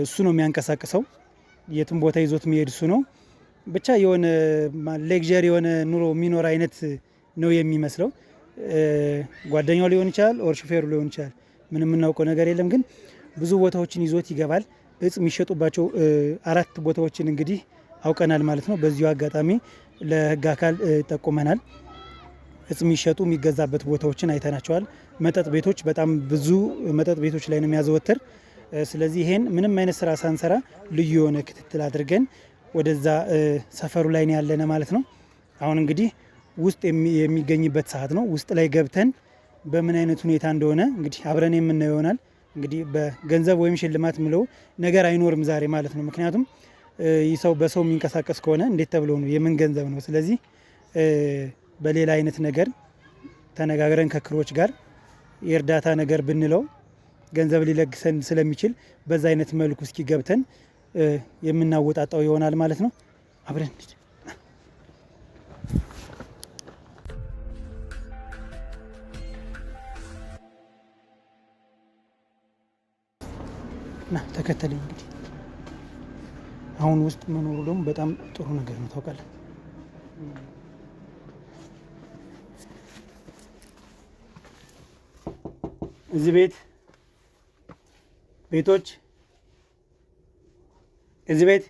እሱ ነው የሚያንቀሳቅሰው። የትም ቦታ ይዞት የሚሄድ እሱ ነው። ብቻ የሆነ ሌክዠሪ የሆነ ኑሮ የሚኖር አይነት ነው የሚመስለው። ጓደኛው ሊሆን ይችላል፣ ኦር ሹፌሩ ሊሆን ይችላል። ምንም የምናውቀው ነገር የለም፣ ግን ብዙ ቦታዎችን ይዞት ይገባል። እጽ የሚሸጡባቸው 4 ቦታዎችን እንግዲህ አውቀናል ማለት ነው። በዚሁ አጋጣሚ ለህግ አካል ጠቁመናል። እጽ የሚሸጡ የሚገዛበት ቦታዎችን አይተናቸዋል። መጠጥ ቤቶች፣ በጣም ብዙ መጠጥ ቤቶች ላይ ነው የሚያዘወትር። ስለዚህ ይሄን ምንም አይነት ስራ ሳንሰራ ልዩ የሆነ ክትትል አድርገን ወደዛ ሰፈሩ ላይ ነው ያለነ ማለት ነው። አሁን እንግዲህ ውስጥ የሚገኝበት ሰዓት ነው። ውስጥ ላይ ገብተን በምን አይነት ሁኔታ እንደሆነ እንግዲህ አብረን የምናየው ይሆናል። እንግዲህ በገንዘብ ወይም ሽልማት ምለው ነገር አይኖርም ዛሬ ማለት ነው። ምክንያቱም ይህ ሰው በሰው የሚንቀሳቀስ ከሆነ እንዴት ተብሎ ነው? የምን ገንዘብ ነው? ስለዚህ በሌላ አይነት ነገር ተነጋግረን ከክሮች ጋር የእርዳታ ነገር ብንለው ገንዘብ ሊለግሰን ስለሚችል በዛ አይነት መልኩ እስኪ ገብተን የምናወጣጣው ይሆናል ማለት ነው። አብረን ና ተከተለኝ። እንግዲህ አሁን ውስጥ መኖሩ ደግሞ በጣም ጥሩ ነገር ነው። ታውቃለህ፣ እዚህ ቤቶች እዚህ ቤት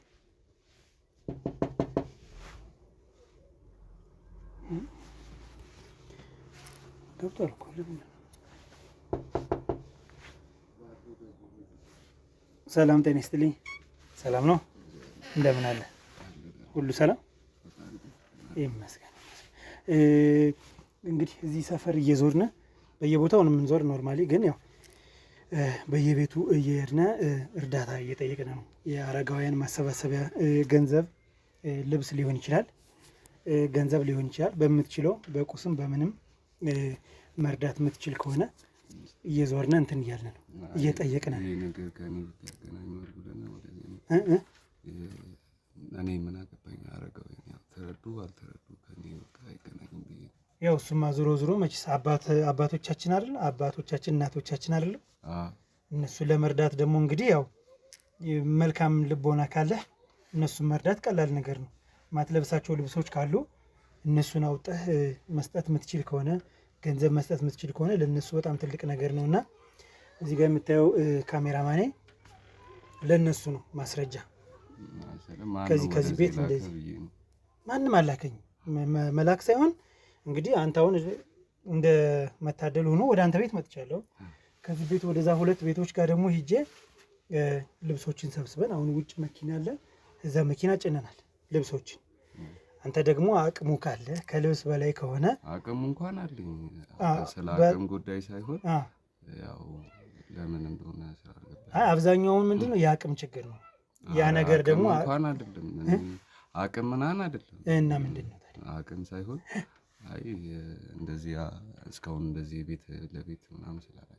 ገብቷል እኮ ሰላም ጤና ይስጥልኝ። ሰላም ነው? እንደምን አለ? ሁሉ ሰላም ይመስገን። እንግዲህ እዚህ ሰፈር እየዞርነ በየቦታው ነው የምንዞር። ኖርማሊ ግን ያው በየቤቱ እየሄድነ እርዳታ እየጠየቅን ነው። የአረጋውያን ማሰባሰቢያ ገንዘብ፣ ልብስ ሊሆን ይችላል፣ ገንዘብ ሊሆን ይችላል። በምትችለው በቁስም በምንም መርዳት የምትችል ከሆነ እየዞርነ እንትን እያልን ነው እየጠየቅን ነው። እኔ ምን አገባኝ? አረጋውያን ያው ተረዱ አልተረዱ ከኔ በቃ አይገናኝም ብዬ ያው እሱማ ዞሮ ዞሮ መቼስ አባቶቻችን አይደል አባቶቻችን እናቶቻችን አይደል እነሱ ለመርዳት ደግሞ እንግዲህ ያው መልካም ልቦና ካለ እነሱን መርዳት ቀላል ነገር ነው። ማትለብሳቸው ልብሶች ካሉ እነሱን አውጥተህ መስጠት የምትችል ከሆነ ገንዘብ መስጠት የምትችል ከሆነ ለነሱ በጣም ትልቅ ነገር ነውና እዚህ ጋር የምታየው ካሜራማኔ ለነሱ ነው ማስረጃ። ከዚህ ቤት እንደዚህ ማንም አላከኝ መላክ ሳይሆን እንግዲህ አንተ አሁን እንደ መታደል ሆኖ ወደ አንተ ቤት መጥቻለሁ። ከዚህ ቤት ወደዛ 2 ቤቶች ጋር ደግሞ ሂጄ ልብሶችን ሰብስበን አሁን ውጭ መኪና አለ፣ እዛ መኪና ጭነናል ልብሶችን። አንተ ደግሞ አቅሙ ካለ ከልብስ በላይ ከሆነ አቅሙ እንኳን አለኝ። ስለ አቅም ጉዳይ ሳይሆን ያው ለምን እንደሆነ አብዛኛውን ምንድነው የአቅም ችግር ነው። ያ ነገር ደግሞ እንኳን አይደለም አቅም ምናምን አይደለም እና ምንድነው አቅም ሳይሆን አይ እንደዚህ እስካሁን እንደዚህ ቤት ለቤት ምናምን ስላላየ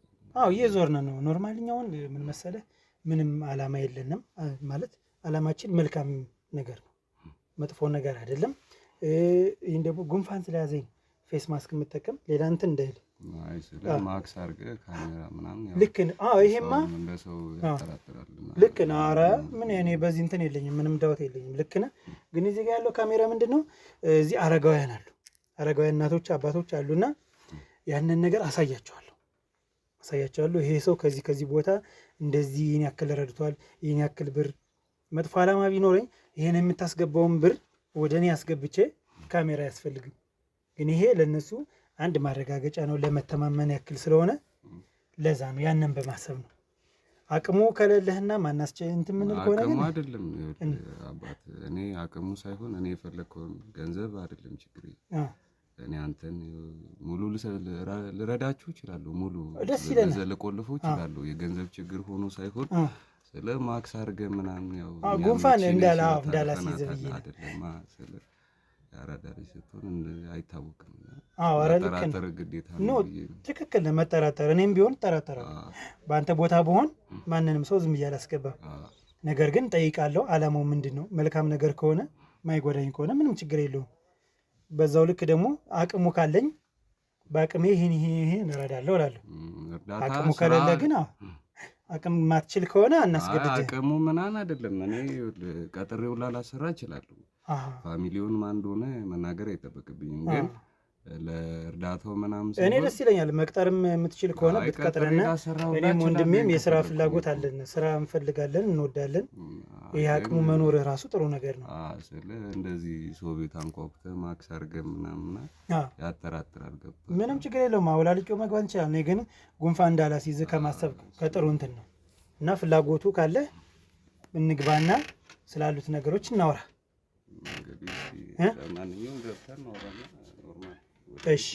እየዞርን ነው። ኖርማሊኛውን ምን መሰለህ ምንም አላማ የለንም ማለት አላማችን መልካም ነገር ነው፣ መጥፎ ነገር አይደለም። ይሄን ደግሞ ጉንፋን ስለያዘኝ ፌስ ማስክ የምጠቀም ሌላ እንትን እንዳይል አይ ስለ ማክስ አድርገህ ካሜራ ምናምን ያው ልክ ነው። ይሄማ እንደሰው ያጠራጥራል። ልክ ነው። ኧረ ምን እኔ በዚህ እንትን የለኝም፣ ምንም ዳውት የለኝም። ልክ ነህ። ግን እዚህ ጋር ያለው ካሜራ ምንድነው እዚህ አረጋውያን አሉ፣ አረጋውያን እናቶች አባቶች አሉና ያንን ነገር አሳያቸዋለሁ። ይሄ ሰው ከዚህ ቦታ እንደዚህ ይሄን ያክል ረድቷል፣ ይሄን ያክል ብር። መጥፎ አላማ ቢኖረኝ ይሄን የምታስገባውን ብር ወደ እኔ አስገብቼ ካሜራ አያስፈልግም። ግን ይሄ ለነሱ አንድ ማረጋገጫ ነው፣ ለመተማመን ያክል ስለሆነ ለዛ ነው ያንን በማሰብ ነው። አቅሙ ከሌለህና እንትን ምን ከሆነ አቅሙ አይደለም አባት እኔ አቅሙ ሳይሆን እኔ የፈለግከውን ገንዘብ አይደለም ችግር። እኔ አንተን ሙሉ ልረዳችሁ እችላለሁ፣ ሙሉ ልቆልፉ እችላለሁ። የገንዘብ ችግር ሆኖ ሳይሆን ስለ ማክስ አድርገህ ምናምን ያው ጉንፋን እንዳላስይዝ ብዬ አይደለም። ስለ ያራዳሪ ስትሆን አይታወቅም። መጠራጠር ግዴታ ነው። ትክክል ነው መጠራጠር። እኔም ቢሆን እጠራጠራለሁ። በአንተ ቦታ ብሆን ማንንም ሰው ዝም ብዬ አላስገባም። ነገር ግን ጠይቃለሁ። አላማው ምንድን ነው? መልካም ነገር ከሆነ ማይጎዳኝ ከሆነ ምንም ችግር የለውም። በዛው ልክ ደግሞ አቅሙ ካለኝ በአቅሜ ይሄን እረዳለሁ እላለሁ። አቅሙ ከሌለ ግን አቅም ማትችል ከሆነ አናስገድድህ። አቅሙ ምናምን አይደለም። እኔ ቀጥሬው ላላሰራ እችላለሁ። ፋሚሊውን ማን እንደሆነ መናገር አይጠበቅብኝም። ግን ለእርዳታው ምናምን እኔ ደስ ይለኛል። መቅጠርም የምትችል ከሆነ ብትቀጥረና እኔም ወንድሜም የስራ ፍላጎት አለን፣ ስራ እንፈልጋለን፣ እንወዳለን። ይሄ አቅሙ መኖር ራሱ ጥሩ ነገር ነው። ስለ እንደዚህ ሰው ቤት አንኳኩተህ ማክስ አድርገህ ምናምን ያጠራጥራል። ገባ ምንም ችግር የለውም። አውላልቄው መግባት እንችላለን። እኔ ግን ጉንፋን እንዳላስይዝ ከማሰብ ከጥሩ እንትን ነው እና ፍላጎቱ ካለ እንግባና ስላሉት ነገሮች እናወራ። ማንኛውም ገብተን እናወራና ኖርማል። እሺ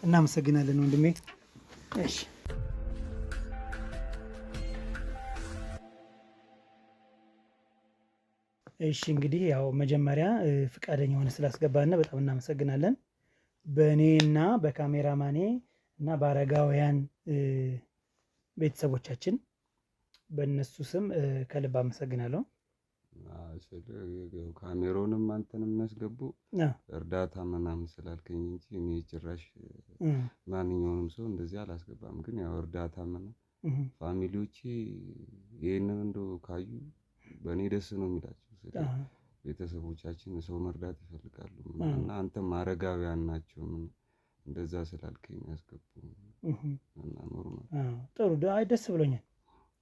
እናመሰግናለን ወንድሜ። እሺ እንግዲህ ያው መጀመሪያ ፍቃደኛ ሆነ ስላስገባና በጣም እናመሰግናለን። በእኔና በካሜራማኔ እና በአረጋውያን ቤተሰቦቻችን በእነሱ ስም ከልብ አመሰግናለሁ። ካሜራውንም አንተንም የሚያስገቡ እርዳታ ምናምን ስላልከኝ እንጂ እኔ ጭራሽ ማንኛውንም ሰው እንደዚህ አላስገባም። ግን ያው እርዳታ ምናምን ፋሚሊዎቼ ይሄንን እንደው ካዩ በእኔ ደስ ነው የሚላቸው። ቤተሰቦቻችን ሰው መርዳት ይፈልጋሉ እና አንተም አረጋውያን ናቸው እንደዛ ስላልከኝ ያስገቡ እና ኖርማል። ጥሩ ደስ ብሎኛል።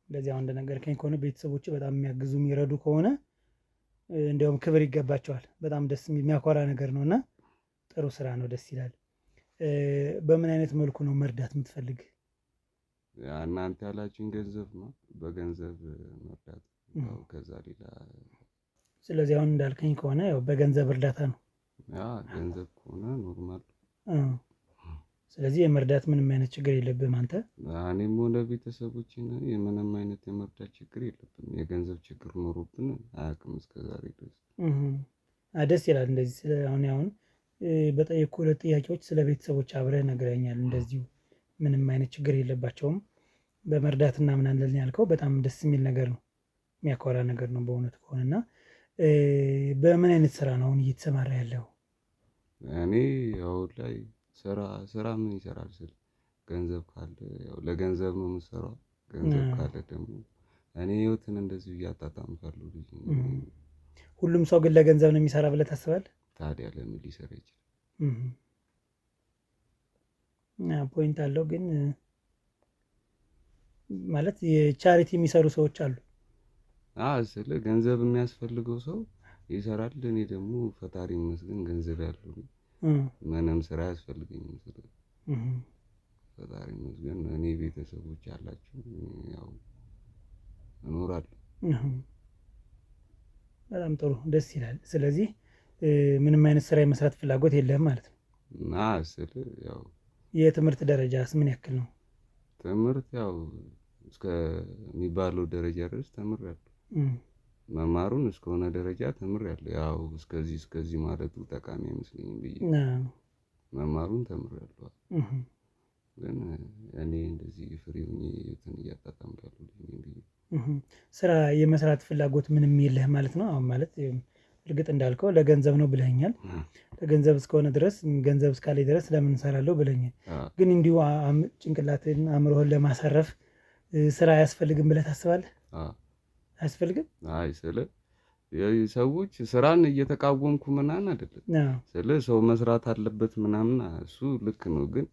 እንደዚህ አሁን እንደነገርከኝ ከሆነ ቤተሰቦች በጣም የሚያግዙ የሚረዱ ከሆነ እንዲያውም ክብር ይገባቸዋል። በጣም ደስ የሚያኮራ ነገር ነውና ጥሩ ስራ ነው፣ ደስ ይላል። በምን አይነት መልኩ ነው መርዳት የምትፈልግ? እናንተ ያላችሁን ገንዘብ ነው፣ በገንዘብ መርዳት ያው ከዛ ሌላ። ስለዚህ አሁን እንዳልከኝ ከሆነ ያው በገንዘብ እርዳታ ነው። ገንዘብ ከሆነ ኖርማል። ስለዚህ የመርዳት ምንም አይነት ችግር የለብህም አንተ? እኔም ሆነ ቤተሰቦቼ ምንም አይነት የመርዳት ችግር የለብንም። የገንዘብ ችግር ኖሮብን አያውቅም እስከዛሬ ድረስ። ደስ ይላል። እንደዚህ አሁን በጠየኩህ 2 ጥያቄዎች ስለ ቤተሰቦች አብረህ ነግረኛል። እንደዚሁ ምንም አይነት ችግር የለባቸውም በመርዳት እናምናለን ያልከው በጣም ደስ የሚል ነገር ነው፣ የሚያኮራ ነገር ነው በእውነት ከሆነና በምን አይነት ስራ ነው አሁን እየተሰማራ ያለው? እኔ አሁን ላይ ስራ ምን ይሰራል ስል ገንዘብ ካለ ያው ለገንዘብ ነው የምሰራው። ገንዘብ ካለ ደግሞ እኔ ህይወትን እንደዚሁ እያጣጣምኩ ልጅ። ሁሉም ሰው ግን ለገንዘብ ነው የሚሰራ ብለህ ታስባለህ? ታዲያ ለምን ሊሰራ ይችላል? ፖይንት አለው። ግን ማለት የቻሪቲ የሚሰሩ ሰዎች አሉ። ስለ ገንዘብ የሚያስፈልገው ሰው ይሰራል። እኔ ደግሞ ፈጣሪ ይመስገን ገንዘብ ያለው ምንም ስራ አያስፈልገኝም። ስለ ፈጣሪ ይመስገን እኔ ቤተሰቦች ያላችሁ ያው እኖራለሁ። በጣም ጥሩ፣ ደስ ይላል። ስለዚህ ምንም አይነት ስራ የመስራት ፍላጎት የለህም ማለት ነው? ያው የትምህርት ደረጃስ ምን ያክል ነው? ትምህርት ያው እስከሚባለው ደረጃ ድረስ ተምሬያለሁ። መማሩን እስከሆነ ደረጃ ተምሬያለሁ። ያው እስከዚህ ማለቱ ጠቃሚ አይመስለኝም ብዬ መማሩን ተምሬያለሁ። ግን እኔ እንደዚህ ፍሪ ሆኜ እንትን እያጣጣምኩ ያለሁት ብዬ ስራ የመስራት ፍላጎት ምንም የለህ ማለት ነው? አሁን ማለት እርግጥ እንዳልከው ለገንዘብ ነው ብለኛል። ለገንዘብ እስከሆነ ድረስ ገንዘብ እስካለ ድረስ ለምን እሰራለሁ ብለኛል። ግን እንዲሁ ጭንቅላትን አእምሮህን ለማሳረፍ ስራ አያስፈልግም ብለህ ታስባለህ? አያስፈልግም? ሰዎች ስራን እየተቃወምኩ ምናምን አይደለም። ሰው መስራት አለበት ምናምን እሱ ልክ ነው። ግን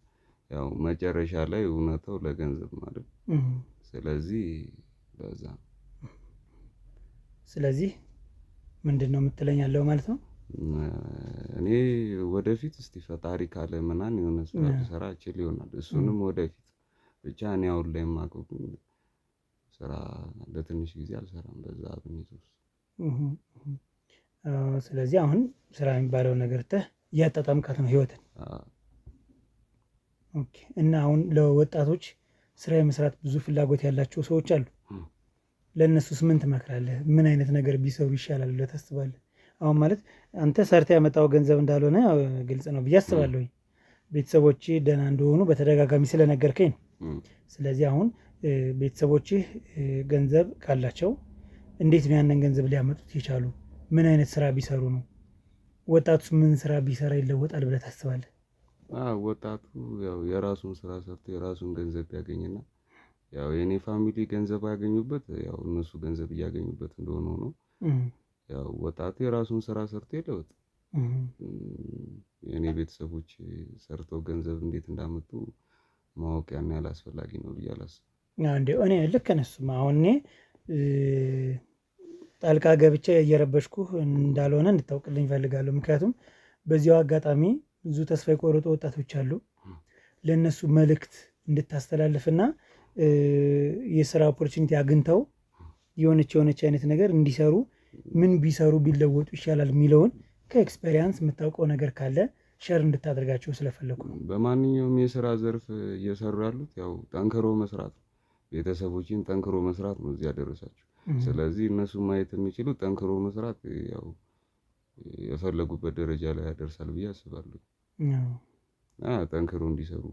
ያው መጨረሻ ላይ እውነታው ለገንዘብ ማለት ስለዚህ በዛ ስለዚህ ምንድን ነው የምትለኝ ያለው ማለት ነው? እኔ ወደፊት እስቲ ፈጣሪ ካለ ምናምን የሆነ ስራ ልሰራ እችል ይሆናል። እሱንም ወደፊት ብቻ እኔ አሁን ላይ የማውቀው ስራ ለትንሽ ጊዜ አልሰራም በዛ አብኔት ውስጥ። ስለዚህ አሁን ስራ የሚባለው ነገር እያጣጣምካት ነው ህይወትን? ኦኬ። እና አሁን ለወጣቶች ስራ የመስራት ብዙ ፍላጎት ያላቸው ሰዎች አሉ። ለእነሱስ ምን ትመክራለህ? ምን አይነት ነገር ቢሰሩ ይሻላል ብለህ ታስባለህ? አሁን ማለት አንተ ሰርተህ ያመጣው ገንዘብ እንዳልሆነ ግልጽ ነው ብዬ አስባለሁ። ቤተሰቦች ደህና እንደሆኑ በተደጋጋሚ ስለነገርከኝ ነው። ስለዚህ አሁን ቤተሰቦችህ ገንዘብ ካላቸው እንዴት ነው ያንን ገንዘብ ሊያመጡት የቻሉ? ምን አይነት ስራ ቢሰሩ ነው? ወጣቱስ ምን ስራ ቢሰራ ይለወጣል ብለህ ታስባለህ? ወጣቱ ያው የራሱን ስራ ሰርቶ የራሱን ገንዘብ ያገኝና ያው የኔ ፋሚሊ ገንዘብ ያገኙበት ያው እነሱ ገንዘብ እያገኙበት እንደሆነ ነው። ያው ወጣቱ የራሱን ስራ ሰርቶ ይለወጥ። የኔ ቤተሰቦች ሰርተው ገንዘብ እንዴት እንዳመጡ ማወቅ ያን ያህል አስፈላጊ ነው ብዬ አላስብም። እኔ ልክ ነሱም አሁን እኔ ጣልቃ ገብቼ እየረበሽኩህ እንዳልሆነ እንድታውቅልኝ እፈልጋለሁ። ምክንያቱም በዚያው አጋጣሚ ብዙ ተስፋ የቆረጡ ወጣቶች አሉ። ለእነሱ መልእክት እንድታስተላልፍና የስራ ኦፖርቹኒቲ አግኝተው የሆነች አይነት ነገር እንዲሰሩ ምን ቢሰሩ ቢለወጡ ይሻላል የሚለውን ከኤክስፔሪያንስ የምታውቀው ነገር ካለ ሸር እንድታደርጋቸው ስለፈለኩ ነው። በማንኛውም የስራ ዘርፍ እየሰሩ ያሉት ያው ጠንክሮ መስራት ነው። ቤተሰቦችን ጠንክሮ መስራት ነው እዚህ ያደረሳቸው። ስለዚህ እነሱ ማየት የሚችሉት ጠንክሮ መስራት ያው የፈለጉበት ደረጃ ላይ ያደርሳል ብዬ አስባለሁ። ጠንክሮ እንዲሰሩ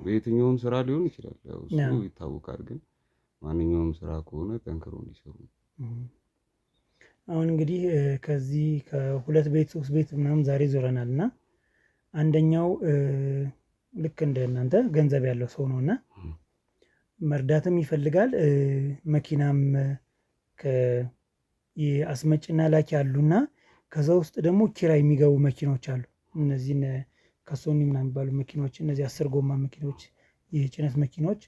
በየትኛውም ስራ ሊሆን ይችላል ያው እሱ ይታወቃል። ግን ማንኛውም ስራ ከሆነ ጠንክሮ እንዲሰሩ። አሁን እንግዲህ ከዚህ ከ2 ቤት 3 ቤት ምናምን ዛሬ ዞረናል እና አንደኛው ልክ እንደ እናንተ ገንዘብ ያለው ሰው ነውና መርዳትም ይፈልጋል። መኪናም የአስመጭና ላኪ አሉና ከዛ ውስጥ ደግሞ ኪራይ የሚገቡ መኪኖች አሉ። እነዚህን ከሶኒ ምናምን የሚባሉ መኪኖች፣ እነዚህ 10 ጎማ መኪኖች፣ የጭነት መኪኖች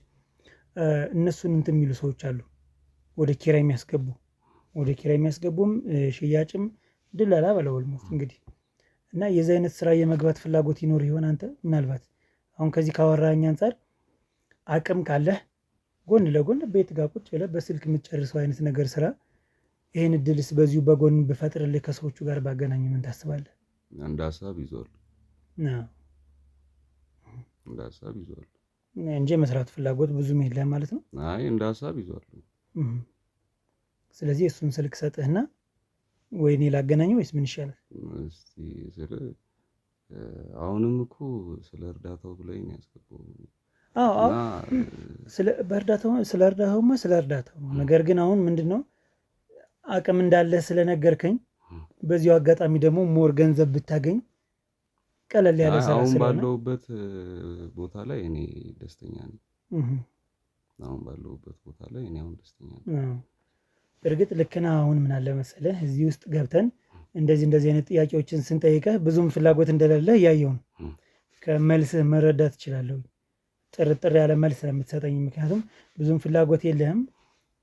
እነሱን እንትን የሚሉ ሰዎች አሉ። ወደ ኪራይ የሚያስገቡም ሽያጭም ድለላ በለው ኦልሞስት እንግዲህ እና የዚህ አይነት ስራ የመግባት ፍላጎት ይኖር ይሆን አንተ? ምናልባት አሁን ከዚህ ካወራኝ አንጻር አቅም ካለህ ጎን ለጎን ቤት ጋር ቁጭ ብለህ በስልክ የምትጨርሰው አይነት ነገር ስራ፣ ይህን እድልስ በዚሁ በጎን ብፈጥርልህ ከሰዎቹ ጋር ባገናኝ ምን ታስባለህ? እንደ ሀሳብ ይዟል እንጂ መስራት ፍላጎት ብዙም የለም ማለት ነው። አይ እንደ ሀሳብ ይዟል። ስለዚህ እሱን ስልክ ሰጥህና ወይ እኔ ላገናኘው ወይስ ምን ይሻላል? እስቲ አሁንም እኮ ስለ እርዳታው ብለኝ ነው ያስገባው። ስለ እርዳታው ነው። ነገር ግን አሁን ምንድነው አቅም እንዳለ ስለነገርከኝ በዚሁ አጋጣሚ ደግሞ ሞር ገንዘብ ብታገኝ ቀለል ያለ ስራ አሁን ስለሆነ ባለሁበት ቦታ ላይ እኔ ደስተኛ ነኝ። አሁን ባለሁበት ቦታ ላይ እኔ አሁን ደስተኛ ነኝ። እርግጥ ልክ ነህ። አሁን ምን አለ መሰለህ እዚህ ውስጥ ገብተን እንደዚህ አይነት ጥያቄዎችን ስንጠይቀህ ብዙም ፍላጎት እንደሌለ እያየሁ ነው። ከመልስህ መረዳት እችላለሁ። ጥርጥር ያለ መልስ ስለምትሰጠኝ፣ ምክንያቱም ብዙም ፍላጎት የለህም፣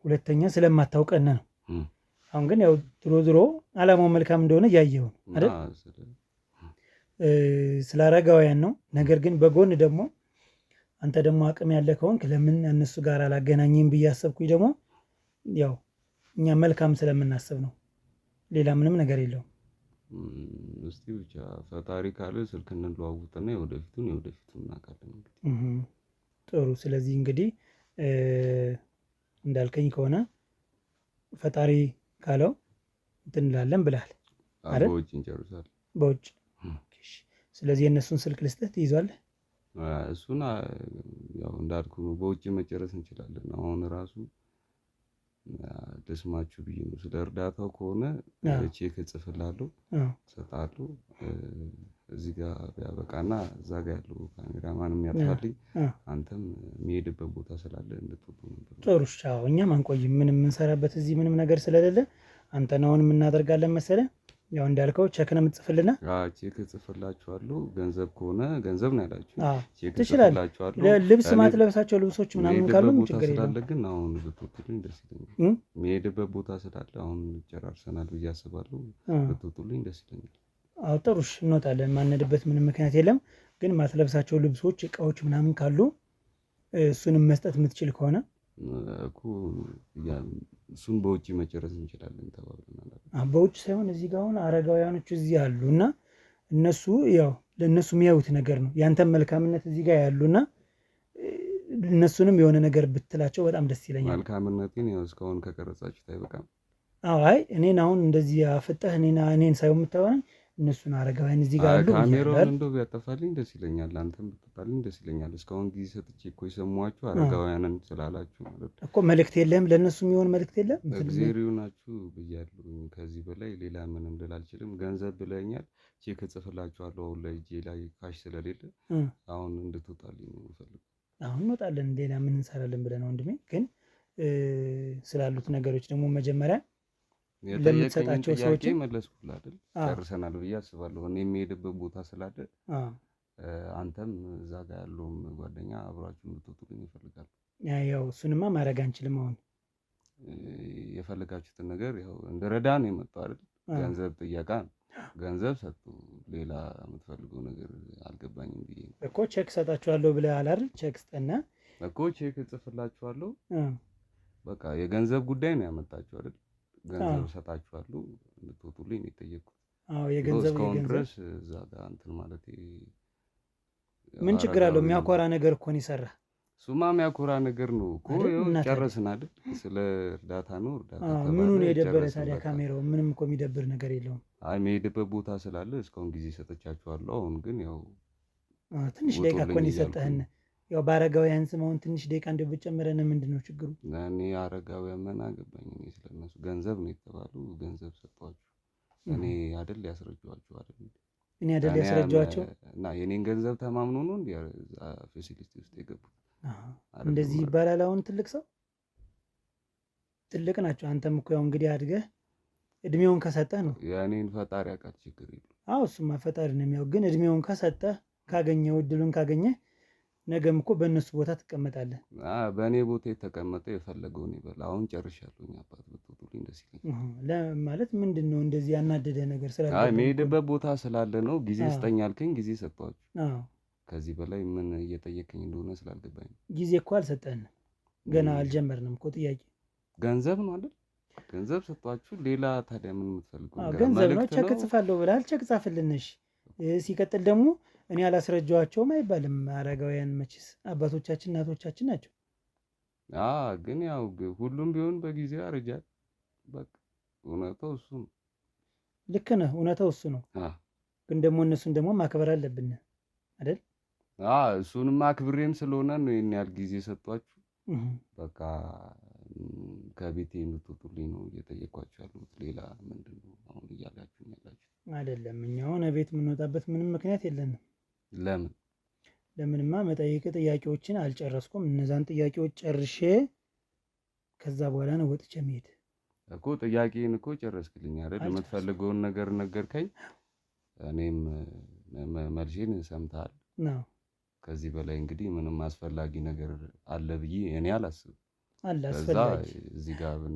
ሁለተኛ ስለማታውቀን ነው። አሁን ግን ያው ድሮ አላማው መልካም እንደሆነ እያየሁ ነው አይደል? ስለ አረጋውያን ነው። ነገር ግን በጎን ደግሞ አንተ ደግሞ አቅም ያለ ከሆንክ ለምን እነሱ ጋር አላገናኝም ብዬ አሰብኩኝ። ደግሞ ያው እኛ መልካም ስለምናስብ ነው፣ ሌላ ምንም ነገር የለውም። እስቲ ብቻ ፈጣሪ ካለ ስልክ እንለዋውጥና የወደፊቱን እናውቃለን እንግዲህ። ጥሩ። ስለዚህ እንግዲህ እንዳልከኝ ከሆነ ፈጣሪ ካለው እንትን እንላለን ብለሃል አይደል? በውጭ እንጨርሳለን። በውጭ ስለዚህ የእነሱን ስልክ ልስጥህ ትይዟለህ? እሱን ያው እንዳልኩ በውጭ መጨረስ እንችላለን። አሁን ራሱ ልስማችሁ ብዬ ነው። ስለ እርዳታው ከሆነ ቼክ እጽፍላለሁ፣ እሰጣለሁ። እዚህ ጋር ቢያበቃና እዛ ጋር ያለው ካሜራማን የሚያጥፋልኝ፣ አንተም የሚሄድበት ቦታ ስላለ እንድትወጡ ነበር። ጥሩ። እኛም አንቆይም፣ ምንም የምንሰራበት እዚህ ምንም ነገር ስለሌለ አንተን አሁን የምናደርጋለን መሰለህ። ያው እንዳልከው ቼክ ነው የምትጽፍልና? ቼክ እጽፍላችኋለሁ። ገንዘብ ከሆነ ገንዘብ ነው ያላችሁ፣ ቼክ እጽፍላችኋለሁ። ልብስ ማትለብሳቸው ልብሶች ምናምን ካሉ ችግር የለም። ግን አሁን ብትወጡልኝ ደስ ይለኛል። የሚሄድበት ቦታ ስላለ አሁን ጨራርሰናል ብዬ አስባለሁ። ብትወጡልኝ ደስ ይለኛል። አዎ ጥሩ፣ እንወጣለን። ማንሄድበት ምንም ምክንያት የለም። ግን ማትለብሳቸው ልብሶች፣ እቃዎች ምናምን ካሉ እሱንም መስጠት የምትችል ከሆነ እኮ እሱን በውጭ መጨረስ እንችላለን ተባብለናል። በውጭ ሳይሆን እዚህ ጋር አሁን አረጋውያኖቹ እዚህ አሉ እና እነሱ ያው ለእነሱ የሚያዩት ነገር ነው ያንተን መልካምነት እዚህ ጋር ያሉና እነሱንም የሆነ ነገር ብትላቸው በጣም ደስ ይለኛል። መልካምነቴን ያው እስካሁን ከቀረጻችሁት አይበቃም? አይ እኔን አሁን እንደዚህ አፍጠህ እኔን ሳይሆን የምታወራኝ እነሱን አረጋውያን እዚህ ጋር አሉ። ካሜራውን እንደው ቢያጠፋልኝ ደስ ይለኛል። አንተም ብትጣልኝ ደስ ይለኛል። እስካሁን ጊዜ ሰጥቼ እኮ የሰማኋችሁ አረጋውያንን ስላላችሁ ማለት እኮ መልእክት የለም፣ ለእነሱ የሚሆን መልእክት የለም። እግዚአብሔር ናችሁ ብያለሁ። ከዚህ በላይ ሌላ ምንም ልል አልችልም። ገንዘብ ብለኛል፣ ቼክ እጽፍላችኋለሁ። አሁን ላይ እጄ ላይ ካሽ ስለሌለ አሁን እንድትወጣልኝ ነው የምፈልገው። አሁን እንወጣለን። ሌላ ምን እንሰራለን ብለህ ነው ወንድሜ? ግን ስላሉት ነገሮች ደግሞ መጀመሪያ ለምትሰጣቸው ሰዎች መለስኩልህ አይደል? ጨርሰናል ብዬ አስባለሁ። እኔ የሚሄድበት ቦታ ስላለ አንተም እዛ ጋር ያለውም ጓደኛ አብራችሁ እንድትወጡልኝ ይፈልጋሉ። ያው እሱንማ ማድረግ አንችልም። አሁን የፈለጋችሁትን ነገር ያው እንደረዳ ነው የመጣው አይደል? ገንዘብ ጥያቃ ነው። ገንዘብ ሰጡ፣ ሌላ የምትፈልገው ነገር አልገባኝም ብዬ እኮ ቼክ ሰጣችኋለሁ ብለህ አይደል? ቼክ ስጠና እኮ ቼክ እጽፍላችኋለሁ። በቃ የገንዘብ ጉዳይ ነው ያመጣችሁ አይደል? ገንዘብ ሰጣችኋለሁ እንድትወጡልኝ ነው የጠየቅኩት። የገንዘብ ድረስ እዛ ጋር እንትን ማለት ምን ችግር አለው? የሚያኮራ ነገር እኮ ነው የሰራህ። እሱማ የሚያኮራ ነገር ነው እኮ። ጨረስን አይደል? ስለ እርዳታ ነው። እርዳታ ምኑን የደበረ ታዲያ? ካሜራው ምንም እኮ የሚደብር ነገር የለውም። አይ የሚሄድበት ቦታ ስላለ እስካሁን ጊዜ ሰጥቻችኋለሁ። አሁን ግን ያው ትንሽ ደቂቃ እኮ ነው የሰጠህን። ያው በአረጋውያን ስም አሁን ትንሽ ደቂቃ እንደው ብጨምረን ምንድን ነው ችግሩ? እኔ አረጋውያን ምን አገባኝ? እኔ ስለነሱ ገንዘብ ነው የተባሉ ገንዘብ ሰጧችሁ። እኔ አይደል ያስረጇችሁ አይደል? እኔ አይደል ያስረጇቸው እና የኔን ገንዘብ ተማምኖ ነው እንዴ ፌሲሊቲ ውስጥ የገቡት? እንደዚህ ይባላል። አሁን ትልቅ ሰው ትልቅ ናቸው። አንተም እኮ ያው እንግዲህ አድገህ እድሜውን ከሰጠህ ነው። የእኔን ፈጣሪ ያውቃል፣ ችግር የለም። አዎ እሱማ ፈጣሪ ነው የሚያውቅ። ግን እድሜውን ከሰጠህ ካገኘው እድሉን ካገኘህ ነገም እኮ በእነሱ ቦታ ትቀመጣለህ። በእኔ ቦታ የተቀመጠው የፈለገውን ይበል። አሁን ጨርሻለሁኝ። አባት ብትወጡልኝ ደስ ይለኛል። ማለት ምንድን ነው እንደዚህ ያናደደ ነገር ስላለ? የምሄድበት ቦታ ስላለ ነው። ጊዜ ስጠኝ አልከኝ፣ ጊዜ ሰጠኋችሁ። ከዚህ በላይ ምን እየጠየቀኝ እንደሆነ ስላልገባኝ። ጊዜ እኮ አልሰጠንም፣ ገና አልጀመርንም እኮ። ጥያቄ ገንዘብ ነው አይደል? ገንዘብ ሰጧችሁ። ሌላ ታዲያ ምን የምትፈልጉ? ገንዘብ ነው። ቸክ ጽፋለሁ ብለሃል፣ ቸክ ጻፍልንሽ። ሲቀጥል ደግሞ እኔ አላስረጃዋቸውም አይባልም። አረጋውያን መችስ አባቶቻችን እናቶቻችን ናቸው። ግን ያው ሁሉም ቢሆን በጊዜው ያረጃል። በቃ እውነታው እሱ ነው። ልክ ነህ፣ እውነታው እሱ ነው። ግን ደግሞ እነሱን ደግሞ ማክበር አለብን አይደል? እሱንም አክብሬም ስለሆነ ነው ይሄን ያህል ጊዜ ሰጧችሁ። በቃ ከቤቴ እንድትወጡልኝ ነው እየጠየኳችሁ ያሉት። ሌላ ምንድን ነው አሁን እያላችሁ ያላችሁ? አይደለም፣ እኛ አሁን ቤት የምንወጣበት ምንም ምክንያት የለንም። ለምንማ መጠየቅ ጥያቄዎችን አልጨረስኩም። እነዛን ጥያቄዎች ጨርሼ ከዛ በኋላ ነው ወጥቼ መሄድ እኮ። ጥያቄን እኮ ጨረስክልኝ አይደል? የምትፈልገውን ነገር ነገርከኝ። እኔም መልሼን ሰምተሃል። ከዚህ በላይ እንግዲህ ምንም አስፈላጊ ነገር አለ ብዬ እኔ አላስብም።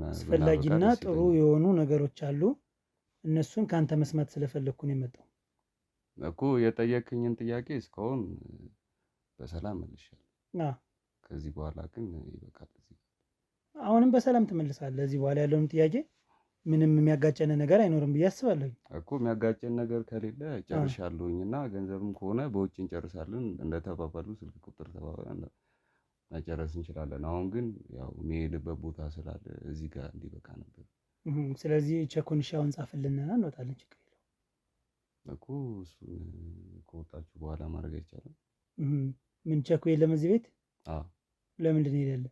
አስፈላጊና ጥሩ የሆኑ ነገሮች አሉ። እነሱን ከአንተ መስማት ስለፈለግኩ ነው የመጣው እኮ። የጠየቅኝን ጥያቄ እስካሁን በሰላም መልሻለሁ። ከዚህ በኋላ ግን ይበቃል። አሁንም በሰላም ትመልሳለህ። እዚህ በኋላ ያለውን ጥያቄ ምንም የሚያጋጨን ነገር አይኖርም ብዬ አስባለሁ እኮ። የሚያጋጨን ነገር ከሌለ ጨርሻለሁኝ እና ገንዘብም ከሆነ በውጭ እንጨርሳለን። እንደተባባሉ ስልክ ቁጥር ተባባለን መጨረስ እንችላለን። አሁን ግን ያው የሚሄድበት ቦታ ስላለ እዚህ ጋር እንዲበቃ ነበር። ስለዚህ ቸኩን አሁን ጻፍልንና እንወጣለን። ችግር የለውም እኮ። እሱን ከወጣችሁ በኋላ ማድረግ አይቻልም? ምን ቸኩ የለም እዚህ ቤት? ለምንድን ነው የሌለ?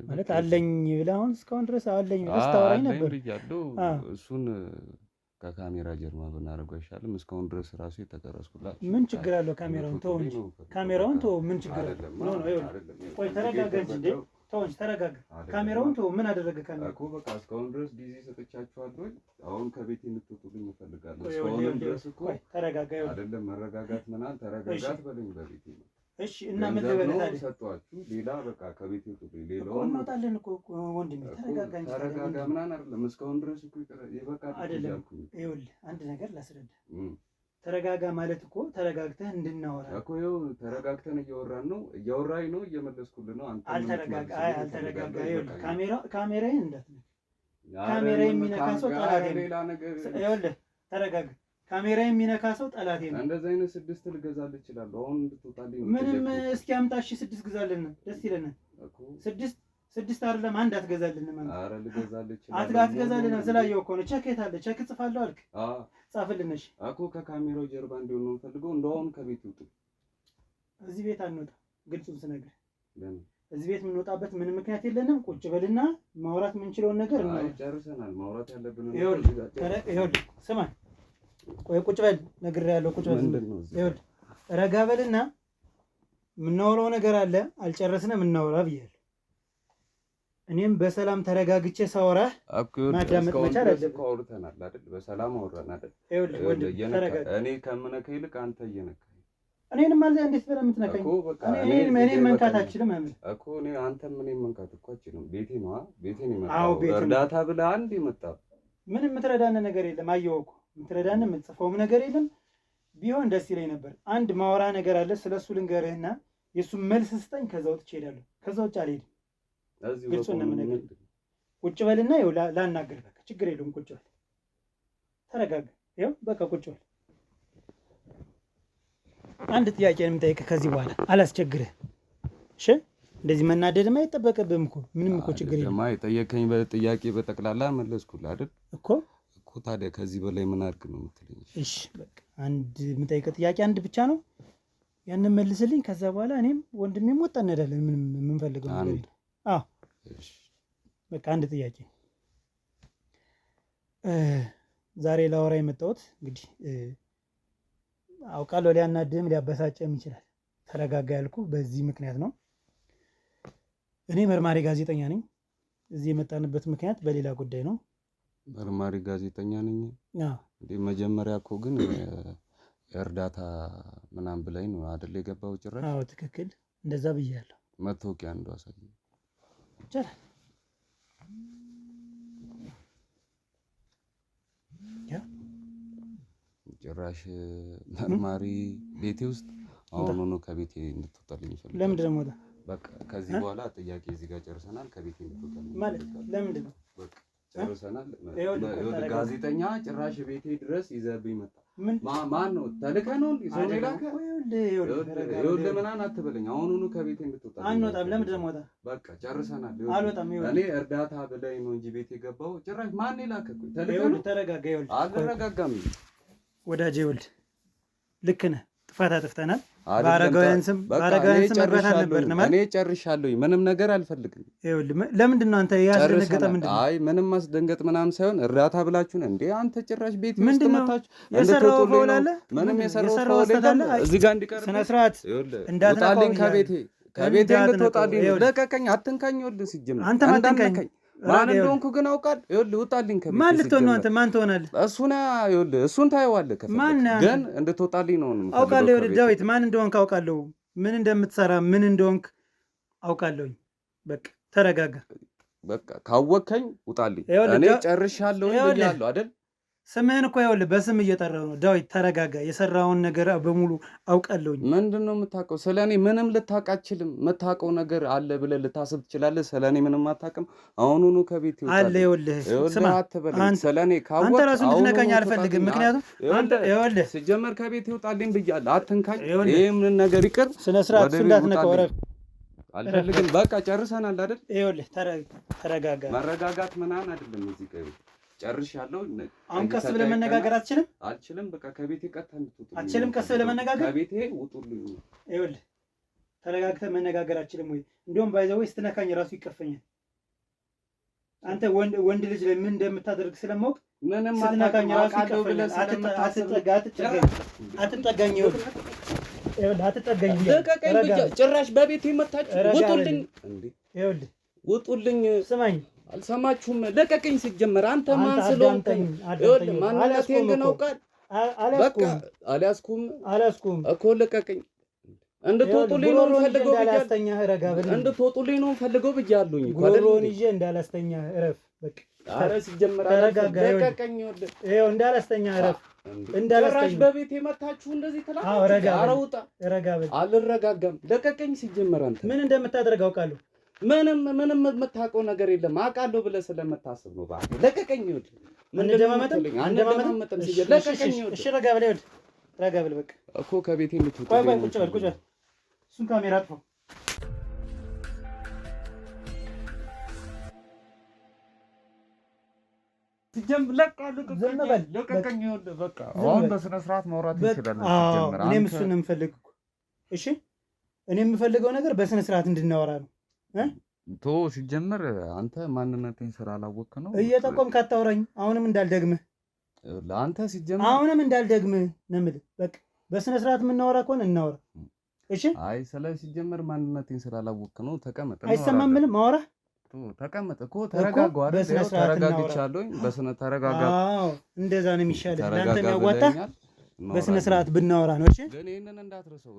ማለት አለኝ ብለህ አሁን እስካሁን ድረስ አለኝ ብለህ ስታወራኝ ነበር። እሱን ከካሜራ ጀርባ ብናደርገው አይሻልም? እስካሁን ድረስ ራሱ የተቀረጽኩላችሁ። ምን ችግር አለው? ካሜራውን ተው እንጂ ካሜራውን ተው። ምን ችግር አለው? ቆይ ተረጋጋ እንጂ ተው እንጂ ተረጋጋ። ካሜራውን ተው። ምን አደረገ ካሜራው? እኮ በቃ እስካሁን ድረስ ጊዜ ሰጥቻችኋለሁ። አሁን ከቤቴ እንድትወጡልኝ እፈልጋለሁ። እስካሁን ድረስ እኮ ተረጋጋ። አይደለም መረጋጋት ምናምን ተረጋጋት በለኝ በቤቴ ነው። እሺ እና ምን ልበልህ ታዲያ? ሰጧችሁ ሌላ በቃ ከቤቴ ውጡልኝ። ሌላው እንወጣለን እኮ ወንድሜ። ተረጋጋ እንጂ ተረጋጋ ምናምን አይደለም። እስካሁን ድረስ እኮ ይበቃል አይደለም። ይኸውልህ አንድ ነገር ላስረዳ። ተረጋጋ ማለት እኮ ተረጋግተህ እንድናወራ እኮ። ይኸው ተረጋግተን እያወራን ነው። እያወራኝ ነው፣ እየመለስኩልህ ነው። አንተ አልተረጋጋ። ይኸውልህ ካሜራዬን እንዳትነካ። ካሜራ የሚነካ ሰው ጠላቴ ነው። ይኸውልህ ተረጋጋ። ካሜራ የሚነካ ሰው ጠላቴ ነው። እንደዚህ አይነት 6 ልገዛልህ እችላለሁ። አሁን እንድትወጣልኝ ምንም እስኪ አምጣ። እሺ 6 ግዛልን፣ ደስ ይለናል እኮ። 6 አይደለም አንድ አትገዛልን ማለት? ኧረ ልገዛልህ እችላለሁ። አትገዛልን ስላየው እኮ ነው። ቸክ የት አለ? ቸክ ጽፋለሁ አልክ? ጻፍልን። እሺ እኮ ከካሜራው ጀርባ እንዲሆን ነው የምፈልገው። እንደውም ከቤት ውጡ። እዚህ ቤት አንወጣ። ግልጹን ስነግርህ እዚህ ቤት የምንወጣበት ምንም ምክንያት የለንም። ቁጭ በልና ማውራት የምንችለውን ነገር ጨርሰናል። ማውራት ያለብን ይኸውልህ ስማኝ። ቆይ ቁጭ በል ነግሬሃለሁ። ቁጭ በል። ይኸውልህ ረጋ በልና የምናወራው ነገር አለ። አልጨረስንም እናወራ ብያለሁ። እኔም በሰላም ተረጋግቼ ሳወራህ ማዳመጥ መቻል አለብህ። አውርተናል አይደል? በሰላም አወራን አይደል? ይኸውልህ ወንድም ተረጋጋ። እኔ ከምነካ ይልቅ አንተ እየነካኝ እኔንም አለ። እንዴት ብለህ የምትነካኝ? እኔን መንካት አትችልም እኮ። እኔ አንተም እኔን መንካት እኮ አትችልም። ቤቴ ነው ቤቴ ነው የመጣው። እርዳታ ብለህ አንድ የመጣው ምንም የምትረዳን ነገር የለም። አየሁ እኮ የምትረዳን የምትጽፈውም ነገር የለም። ቢሆን ደስ ይለኝ ነበር። አንድ ማወራ ነገር አለ። ስለሱ ልንገርህና የእሱን መልስ ስጠኝ። ከዛ ውጭ እሄዳለሁ። ከዛ ውጭ አልሄድም። ግልጹን ነው የምነግርህ። ቁጭ በልና ይኸው ላናግርህ። በቃ ችግር የለውም። ቁጭ በል ተረጋጋ። ይኸው በቃ ቁጭ በል። አንድ ጥያቄ ነው የምጠይቅህ ከዚህ በኋላ አላስቸግርህ። እሺ እንደዚህ መናደድማ አይጠበቅብህም እኮ። ምንም እኮ ችግር የለም። የጠየቀኝ በጥያቄ በጠቅላላ መለስኩልህ አይደል እኮ። ታዲያ ከዚህ በላይ ምን አድርግ ነው የምትለኝ? እሺ በቃ አንድ የምጠይቅህ ጥያቄ አንድ ብቻ ነው። ያንን መልስልኝ። ከዛ በኋላ እኔም ወንድሜም ወጣ እንሄዳለን። ምንም የምንፈልገው ነገር የለም። አዎ በቃ አንድ ጥያቄ ዛሬ ላወራ የመጣሁት እንግዲህ አውቃለሁ ሊያናድህም ሊያበሳጭም ይችላል። ተረጋጋ ያልኩህ በዚህ ምክንያት ነው። እኔ መርማሪ ጋዜጠኛ ነኝ። እዚህ የመጣንበት ምክንያት በሌላ ጉዳይ ነው። መርማሪ ጋዜጠኛ ነኝ እንዴ? መጀመሪያ እኮ ግን እርዳታ ምናምን ብለኝ ነው አይደል የገባው ጭራሽ? አዎ ትክክል፣ እንደዛ ብያለሁ። መታወቂያ አንዱ አሳየኝ ይቻላል። ጭራሽ መርማሪ ቤቴ ውስጥ አሁን ከቤቴ እንድትወጣልኝ ይፈልጋል። ለምንድን ነው የምወጣው? በቃ ከዚህ በኋላ ጥያቄ እዚህ ጋር ጨርሰናል። ከቤቴ እንድትወጣልኝ ማለት ለምንድን ነው? በቃ ጨርሰናል። ጋዜጠኛ ጭራሽ ቤቴ ድረስ ይዘህብኝ መጣ። ማን ነው? ተልከህ ነው እንዴ? ሰው ላከ? ይኸውልህ ምናምን አትበለኝ። አሁኑኑ ከቤቴ እንድትወጣልኝ። አንወጣም። ለምንድን ነው የምወጣው? በቃ ጨርሰናል። አልወጣም። እኔ እርዳታ ብለኝ ነው እንጂ ቤቴ የገባው። ጭራሽ ማን ላከህ? ተልከህ ነው? ተረጋጋ። ይኸውልህ አልረጋጋም ወዳጄ። ይኸውልህ ልክ ነህ። ጥፋት አጥፍተናል። በአረጋውያን ስም መግባት አልነበርንም። እኔ ጨርሻለሁ። ምንም ነገር አልፈልግም። ይኸውልህ ለምንድን ነው አንተ ያስደነገጠ? ምንድን ነው? አይ ምንም ማስደንገጥ ምናምን ሳይሆን እርዳታ ብላችሁን እንዴ አንተ ጭራሽ ቤት ውስጥ መታችሁ የሰራው ፋውል አለ። ምንም የሰራው ፋውል የለም። እዚህ ጋር እንዲቀር ስነ ስርዓት እንዳትወጣልኝ ከቤቴ እንድትወጣልኝ። ለቀቀኝ፣ አትንካኝ። ይኸውልህ ሲጀምር አንተ ማትንካኝ ማን እንደሆንኩ ግን አውቃለሁ። ይኸውልህ ውጣልኝ ከቤቴ። ማን ልትሆን ነው አንተ? ማን ትሆናለህ? ይኸውልህ እሱን ታየዋለህ። ግን እንድትወጣልኝ ነው አውቃለሁ። ይኸውልህ ዳዊት ማን እንደሆንክ አውቃለሁ። ምን እንደምትሰራ ምን እንደሆንክ አውቃለሁኝ። በቃ ተረጋጋ። በቃ ካወከኝ ውጣልኝ። እኔ ጨርሻለሁ ብያለሁ አይደል? ስምህን እኮ ይኸውልህ በስም እየጠራው ነው። ዳዊት ተረጋጋ። የሰራውን ነገር በሙሉ አውቃለሁኝ። ምንድን ነው የምታውቀው? ስለ እኔ ምንም ልታውቅ አትችልም። የምታውቀው ነገር አለ ብለህ ልታስብ ትችላለህ። ስለ እኔ ምንም አታውቅም። አሁኑኑ ከቤት ይወጣል አለ። ይኸውልህ ስማ፣ ስለ እኔ ካወቅ አንተ ራስህ እንድትነካኝ አልፈልግም። ምክንያቱም አንተ ይኸውልህ ሲጀመር ከቤት ይወጣልኝ ብያለሁ። አትንካኝ። ይሄ ምን ነገር ይቅር። ስነ ስርዓት እንዳትነካው። ኧረ አልፈልግም። በቃ ጨርሰናል አይደል? ይኸውልህ ተረጋጋ። መረጋጋት ምናምን አይደለም እዚህ ጋር ጨርሻለሁ። አሁን ቀስ ብለህ መነጋገር አትችልም? አልችልም። በቃ ከቤቴ ቀጥታ እንድትወጡ አትችልም? ቀስ ብለህ መነጋገር ከቤቴ ውጡልኝ። ይኸውልህ ተረጋግተህ መነጋገር አትችልም ወይ? እንደውም ባይዘው ስትነካኝ ራሱ ይከፈኛል። አንተ ወንድ ልጅ ላይ ምን እንደምታደርግ ስለማውቅ ምንም ስትነካኝ ራሱ ይከፈኛል። አትጠጋኝ። ይኸውልህ አትጠጋኝ። ጭራሽ በቤቴ መታችሁ። ውጡልኝ እንዴ! ይኸውልህ ውጡልኝ። ስማኝ፣ አልሰማችሁም? ለቀቀኝ። ሲጀመር አንተ ማን ስለሆንክ ይኸውልህ ማንነቴን ግን አውቃለሁ። በቃ አልያዝኩም እኮ ለቀቀኝ። እንድትወጡልኝ ነው የምፈልገው ብያለሁ። እንድትወጡልኝ ነው የምፈልገው ብያለሁኝ እኮ አይደል? ጉሮሮን ይዤ እንዳላስተኛህ እረፍ። በቃ ኧረ ሲጀመር ለቀቀኝ። ይኸው እንዳላስተኛህ እረፍ። ጭራሽ በቤቴ መታችሁ እንደዚህ ትላለህ? ኧረ ውጣ። አልረጋጋም። ለቀቀኝ። ሲጀመር አንተ ምን እንደምታደርግ አውቃለሁ። ምንም የምታውቀው ነገር የለም። አውቃለሁ ብለህ ስለምታስብ ነው። እባክህ ለቀቀኝ። ይኸውልህ እንደማመጠም ለቀቀኝ። እሺ ረጋ በል። ይኸውልህ ረጋ በል። በቃ እኮ ከቤቴ እንድትወጣ። ቆይ ቁጭ በል። እሱን ካሜራ አጥፋው። ለቀቀኝ። ይኸውልህ በቃ አሁን በስነ ስርዓት ማውራት እንችላለን። ሲጀምር እኔም እሱን የምፈልግ እኮ እሺ፣ እኔ የምፈልገው ነገር በስነ ስርዓት እንድናወራ ነው። ሲጀምር አንተ ማንነቴን ስላላወቅህ ነው እየጠቆምክ አታውራኝ። አሁንም እንዳልደግምህ ለአንተ ሲጀምር አሁንም እንዳልደግምህ ነው የምልህ። በቃ በስነ ስርዓት የምናወራ ከሆነ እናወራ። እሺ። አይ ሲጀምር ማንነቴን ስላላወቅህ ነው። ተቀመጥ። አይሰማም? ምንም ማውራ ተቀመጥ እኮ ተረጋጋው አይደል? ተረጋግቻለሁኝ። በስነ ተረጋጋ። አዎ እንደዛ ነው የሚሻለው። ለአንተ የሚያዋጣህ በስነ ስርዓት ብናወራ ነው። እሺ። ግን ይሄንን እንዳትረሳው።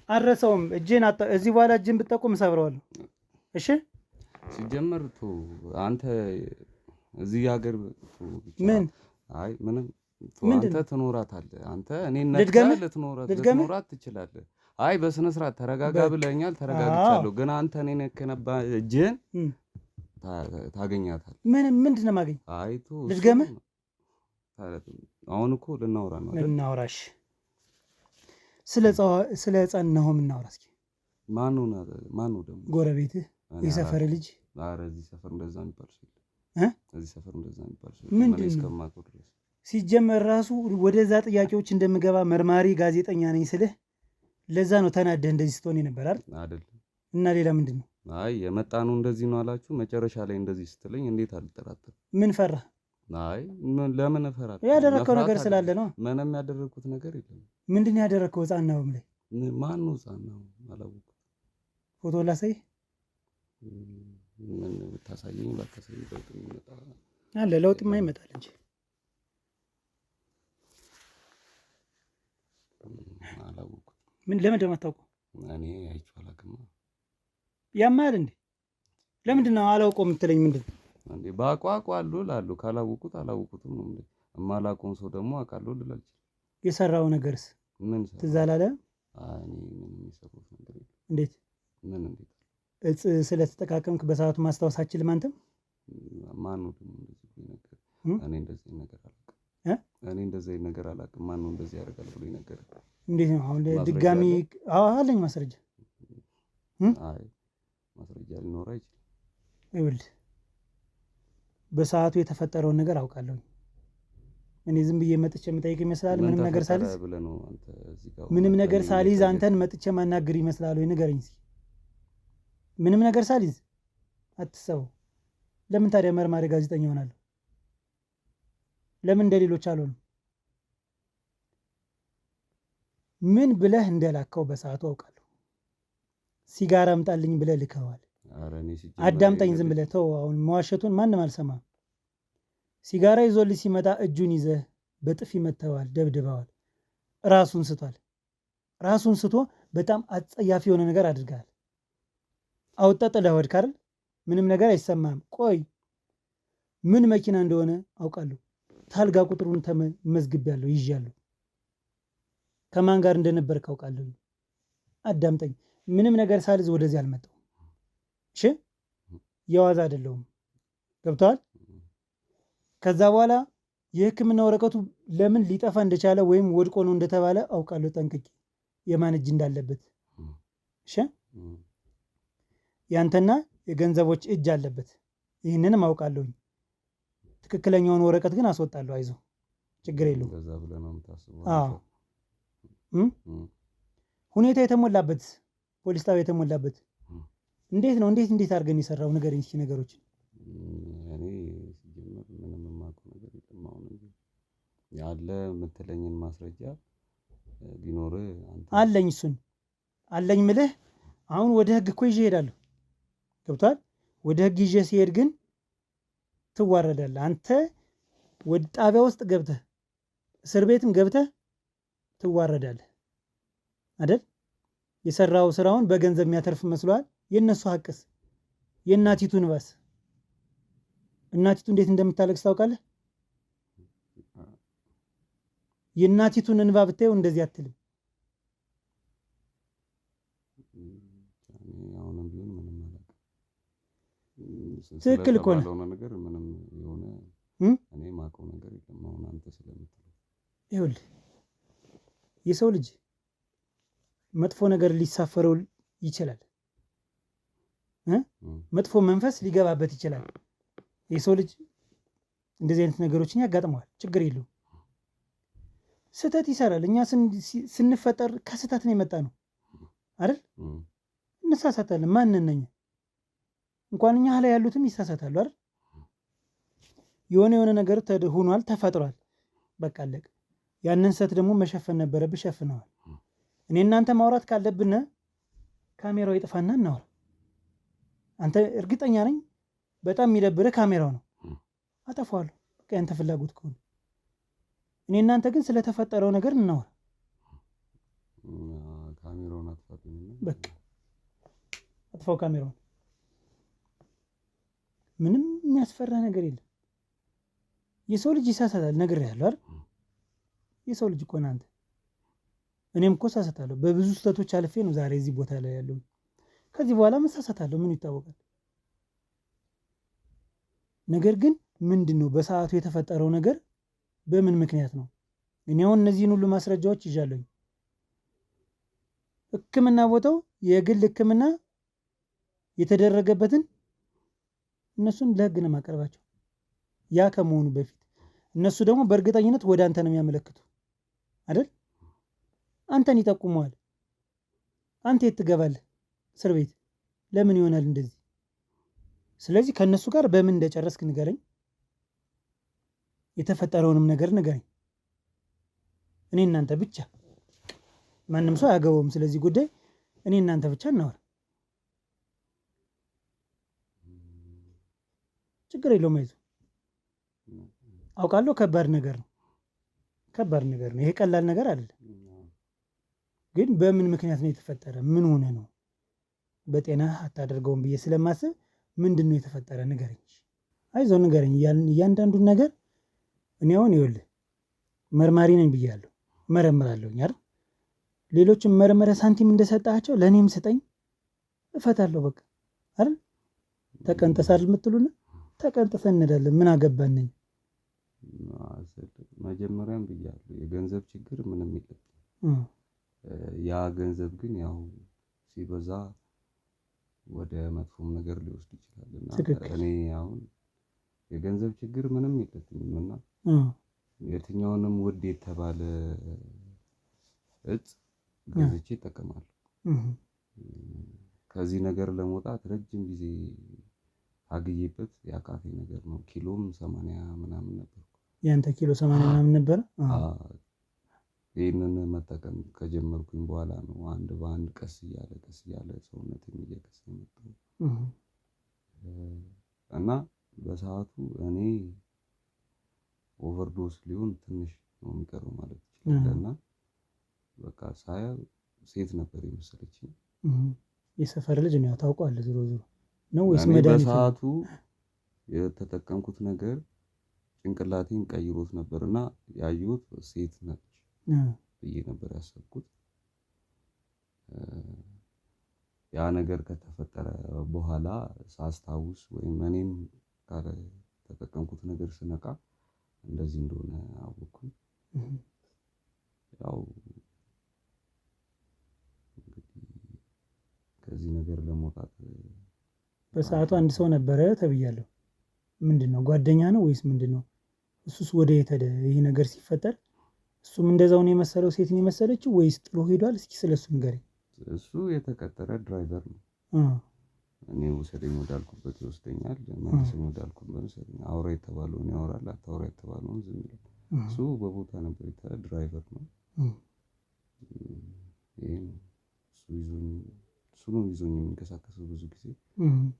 አልረሳውም። እዚህ በኋላ እጅን ብትጠቁም እሰብረዋለሁ። እሺ። ሲጀመር አንተ እዚህ ሀገር ምን አይ ምንም አንተ ትኖራታለህ። አንተ እኔን ነግረህ ልትኖራት ትችላለህ። አይ በስነ ስርዓት ተረጋጋ ብለኛል። ተረጋግቻለሁ። ግን አንተ እኔን ከነባ እጅህን ታገኛታለህ። ምንድን ነው የማገኝ? አይ ልድገምህ። አሁን እኮ ልናወራ ነው አይደል? ልናወራሽ ስለ ህፃን ነው የምናወራ። እስኪ ማን ነው ደግሞ? ጎረቤትህ? የሰፈር ልጅ? ኧረ እዚህ ሰፈር እንደዛ የሚባል ሰው እዚህ ሰፈር እንደዛ የሚባል ሰው ምንድን ነው? ሲጀመር ራሱ ወደዛ ጥያቄዎች እንደምገባ መርማሪ ጋዜጠኛ ነኝ ስልህ ለዛ ነው ተናደህ እንደዚህ ስትሆን ነበር አይደል? እና ሌላ ምንድን ነው? አይ የመጣ ነው እንደዚህ ነው አላችሁ። መጨረሻ ላይ እንደዚህ ስትለኝ እንዴት አልጠራጠርም። ምን ፈራህ? አይ ለምን እፈራለሁ? ያደረከው ነገር ስላለ ነው። ምንም ያደረኩት ነገር የለም። ምንድን ያደረከው? ህፃን ነው ላይ ማን ነው ህፃን ነው? አላወኩም። ፎቶ ላሳይ። ምን ታሳየኝ? ባታሳየኝ ለውጥ ይመጣ አለ። ለውጥማ ይመጣል እንጂ አላወኩም። ምን ለምን እንደማታውቀው? እኔ አይቼው አላውቅም። ያማል እንዴ? ለምንድን ነው አላውቀው የምትለኝ? ምንድን ነው እንዴ? ባቋቋሉ ላሉ ካላወቁት አላወቁትም ነው እንዴ? የማላውቀውን ሰው ደግሞ አውቃለሁ ልል አልችልም። የሰራው ነገርስ ምን ትዝ አላለህ? እኔ ምን የሚሰሩት ነገር የለም። እንዴት ምን እንዴት እጽ ስለተጠቃቀምክ በሰዓቱ ማስታወስ አችልም አንተም? ማን ነው ደግሞ እንደዚህ ነገር? እኔ እንደዚህ ነገር አላውቅም። እኔ እንደዚህ ነገር አላውቅም። ማን ነው እንደዚህ ያደርጋል ብሎ ነገር? እንዴት ነው አሁን ድጋሚ? አለኝ ማስረጃ። አይ ማስረጃ ሊኖር አይችልም። ይኸውልህ በሰዓቱ የተፈጠረውን ነገር አውቃለሁ። እኔ ዝም ብዬ መጥቼ የምጠይቅ ይመስላል? ምንም ነገር ሳልይዝ ምንም ነገር ሳልይዝ አንተን መጥቼ ማናገር ይመስላል ወይ? ንገረኝ እስኪ። ምንም ነገር ሳልይዝ አትሰበው። ለምን ታዲያ መርማሪ ጋዜጠኛ ሆናለሁ? ለምን እንደሌሎች አልሆንም? ምን ብለህ እንደላከው በሰዓቱ አውቃለሁ። ሲጋራ አምጣልኝ ብለህ ልከዋል። አዳምጠኝ፣ ዝም ብለህ ተው። አሁን መዋሸቱን ማንም አልሰማም። ሲጋራ ይዞልህ ሲመጣ እጁን ይዘህ በጥፊ መተዋል፣ ደብድበዋል። ራሱን ስቷል። ራሱን ስቶ በጣም አጸያፊ የሆነ ነገር አድርገሃል። አውጥተህ ጥለህ ወድክ አይደል? ምንም ነገር አይሰማም። ቆይ ምን መኪና እንደሆነ አውቃለሁ። ታልጋ ቁጥሩን ተመዝግቤያለሁ፣ ይዣለሁ። ከማን ጋር እንደነበርክ አውቃለሁ። አዳምጠኝ። ምንም ነገር ሳልዝ ወደዚህ አልመጣሁም። እሺ፣ የዋዛ አይደለሁም። ገብቶሃል? ከዛ በኋላ የሕክምና ወረቀቱ ለምን ሊጠፋ እንደቻለ ወይም ወድቆ ነው እንደተባለ አውቃለሁ ጠንቅቄ፣ የማን እጅ እንዳለበት። እሺ፣ ያንተና የገንዘቦች እጅ አለበት። ይህንንም አውቃለሁኝ። ትክክለኛውን ወረቀት ግን አስወጣለሁ። አይዞህ፣ ችግር የለውም። ሁኔታ የተሞላበት ፖሊስ ጣቢያ የተሞላበት እንዴት ነው? እንዴት አድርገን የሰራው ነገር እስኪ ነገሮች። እኔ ሲጀምር ምንም የማውቀው ነገር የለም። አሁን ያለ የምትለኝን ማስረጃ ቢኖር አንተ አለኝ። እሱን አለኝ ምልህ አሁን ወደ ህግ እኮ ይዤ እሄዳለሁ። ገብቶሃል? ወደ ህግ ይዤ ሲሄድ ግን ትዋረዳለህ። አንተ ወደ ጣቢያ ውስጥ ገብተህ እስር ቤትም ገብተህ ትዋረዳለህ አይደል? የሰራው ስራውን በገንዘብ የሚያተርፍ መስሏል። የእነሱ ሀቅስ የእናቲቱ ንባስ። እናቲቱ እንዴት እንደምታለቅስ ታውቃለህ? የእናቲቱን እንባ ብታየው እንደዚህ አትልም። አሁንም ቢሆን ምንም አላውቅም። ትክክል እኮ ነህ። ነገር ምንም የሆነ እኔ የማውቀው ነገር የለም። አሁን አንተ ስለምትለው ይኸውልህ የሰው ልጅ መጥፎ ነገር ሊሳፈረው ይችላል። መጥፎ መንፈስ ሊገባበት ይችላል። የሰው ልጅ እንደዚህ አይነት ነገሮችን ያጋጥመዋል። ችግር የለውም። ስህተት ይሰራል። እኛ ስንፈጠር ከስህተት ነው የመጣ ነው አይደል? እንሳሳታለን። ማንን ነኝ? እንኳን እኛ ላይ ያሉትም ይሳሳታሉ አይደል? የሆነ ነገር ሆኗል፣ ተፈጥሯል። በቃ አለቀ። ያንን ስህተት ደግሞ መሸፈን ነበረብህ፣ ሸፍነዋል። እኔ እናንተ ማውራት ካለብን ካሜራው ይጥፋና እናውራ። አንተ እርግጠኛ ነኝ በጣም የሚደብርህ ካሜራው ነው። አጠፋዋለሁ፣ በቃ ያንተ ፍላጎት ከሆነ። እኔ እናንተ ግን ስለተፈጠረው ነገር እናውራ። ካሜራውን አጥፋልኝ። በቃ አጥፋው ካሜራውን። ምንም የሚያስፈራ ነገር የለም። የሰው ልጅ ይሳሳታል፣ ነግሬሃለሁ አይደል? የሰው ልጅ እኮ ነህ አንተ። እኔም እኮ እሳሳታለሁ። በብዙ ስህተቶች አልፌ ነው ዛሬ እዚህ ቦታ ላይ ያለው። ከዚህ በኋላ እሳሳታለሁ፣ ምን ይታወቃል። ነገር ግን ምንድን ነው በሰዓቱ የተፈጠረው ነገር በምን ምክንያት ነው? እኔ አሁን እነዚህን ሁሉ ማስረጃዎች ይዣለሁኝ። ሕክምና ቦታው የግል ሕክምና የተደረገበትን እነሱን ለህግ ነው የማቀርባቸው። ያ ከመሆኑ በፊት እነሱ ደግሞ በእርግጠኝነት ወደ አንተ ነው የሚያመለክቱ አይደል? አንተን ይጠቁመዋል። አንተ የት ትገባለህ? እስር ቤት። ለምን ይሆናል እንደዚህ? ስለዚህ ከእነሱ ጋር በምን እንደጨረስክ ንገረኝ። የተፈጠረውንም ነገር ንገረኝ። እኔ እናንተ ብቻ፣ ማንም ሰው አያገባውም ስለዚህ ጉዳይ። እኔ እናንተ ብቻ እናወራ። ችግር የለውም። አይዞህ፣ አውቃለሁ ከባድ ነገር ነው። ከባድ ነገር ነው ይሄ፣ ቀላል ነገር አይደለም። ግን በምን ምክንያት ነው የተፈጠረ? ምን ሆነ ነው? በጤና አታደርገውም ብዬ ስለማስብ ምንድን ነው የተፈጠረ ንገረኝ። አይዞህ ንገረኝ እያንዳንዱን ነገር። እኔ አሁን ይኸውልህ መርማሪ ነኝ ብያለሁ፣ እመረምራለሁኝ አይደል? ሌሎችም መርመረ ሳንቲም እንደሰጣቸው ለእኔም ስጠኝ፣ እፈታለሁ በቃ አይደል? ተቀንጠሳል የምትሉና ተቀንጥሰን እንሄዳለን። ምን አገባን ነኝ። መጀመሪያም ብያለሁ የገንዘብ ችግር ምንም የለም። ያ ገንዘብ ግን ያው ሲበዛ ወደ መጥፎም ነገር ሊወስድ ይችላል። እና እኔ አሁን የገንዘብ ችግር ምንም የለብኝም እና የትኛውንም ውድ የተባለ እጽ ገዝቼ እጠቀማለሁ። ከዚህ ነገር ለመውጣት ረጅም ጊዜ አግዬበት ያቃተኝ ነገር ነው። ኪሎም 80 ምናምን ነበር። ያንተ ኪሎ 80 ምናምን ነበር? ይህንን መጠቀም ከጀመርኩኝ በኋላ ነው አንድ በአንድ ቀስ እያለ ሰውነቴን እየቀሰ መጣሁ። እና በሰዓቱ እኔ ኦቨርዶስ ሊሆን ትንሽ ነው የሚቀረው ማለት ይችላል። እና በቃ ሳያው ሴት ነበር የመሰለችኝ። የሰፈር ልጅ ነው ታውቀዋለህ። ዞሮ ዞሮ ነው ወይስ መድኃኒት? በሰዓቱ የተጠቀምኩት ነገር ጭንቅላቴን ቀይሮት ነበርና ያየሁት ሴት ነች ብዬ ነበር ያሰብኩት። ያ ነገር ከተፈጠረ በኋላ ሳስታውስ ወይም እኔም ተጠቀምኩት ነገር ስነቃ እንደዚህ እንደሆነ አወቅኩኝ። ያው ከዚህ ነገር ለመውጣት በሰዓቱ አንድ ሰው ነበረ ተብያለሁ። ምንድነው ጓደኛ ነው ወይስ ምንድነው? እሱስ ወደ የት ሄደ? ይሄ ነገር ሲፈጠር እሱም እንደዛው ነው የመሰለው ሴት ነው የመሰለችው ወይስ ጥሎ ሄዷል? እስኪ ስለሱ ንገረኝ። እሱ የተቀጠረ ድራይቨር ነው። እኔ ውሰደኝ ወዳልኩበት ይወስደኛል፣ መልሰኝ ወዳልኩበት ይወስደኛል። አውራ የተባለውን ያወራል፣ አታውራ የተባለውን ዝም ይላል። እሱ በቦታ ነበር ድራይቨር ነው። እሱ ነው ይዞኝ የሚንቀሳቀሰው። ብዙ ጊዜ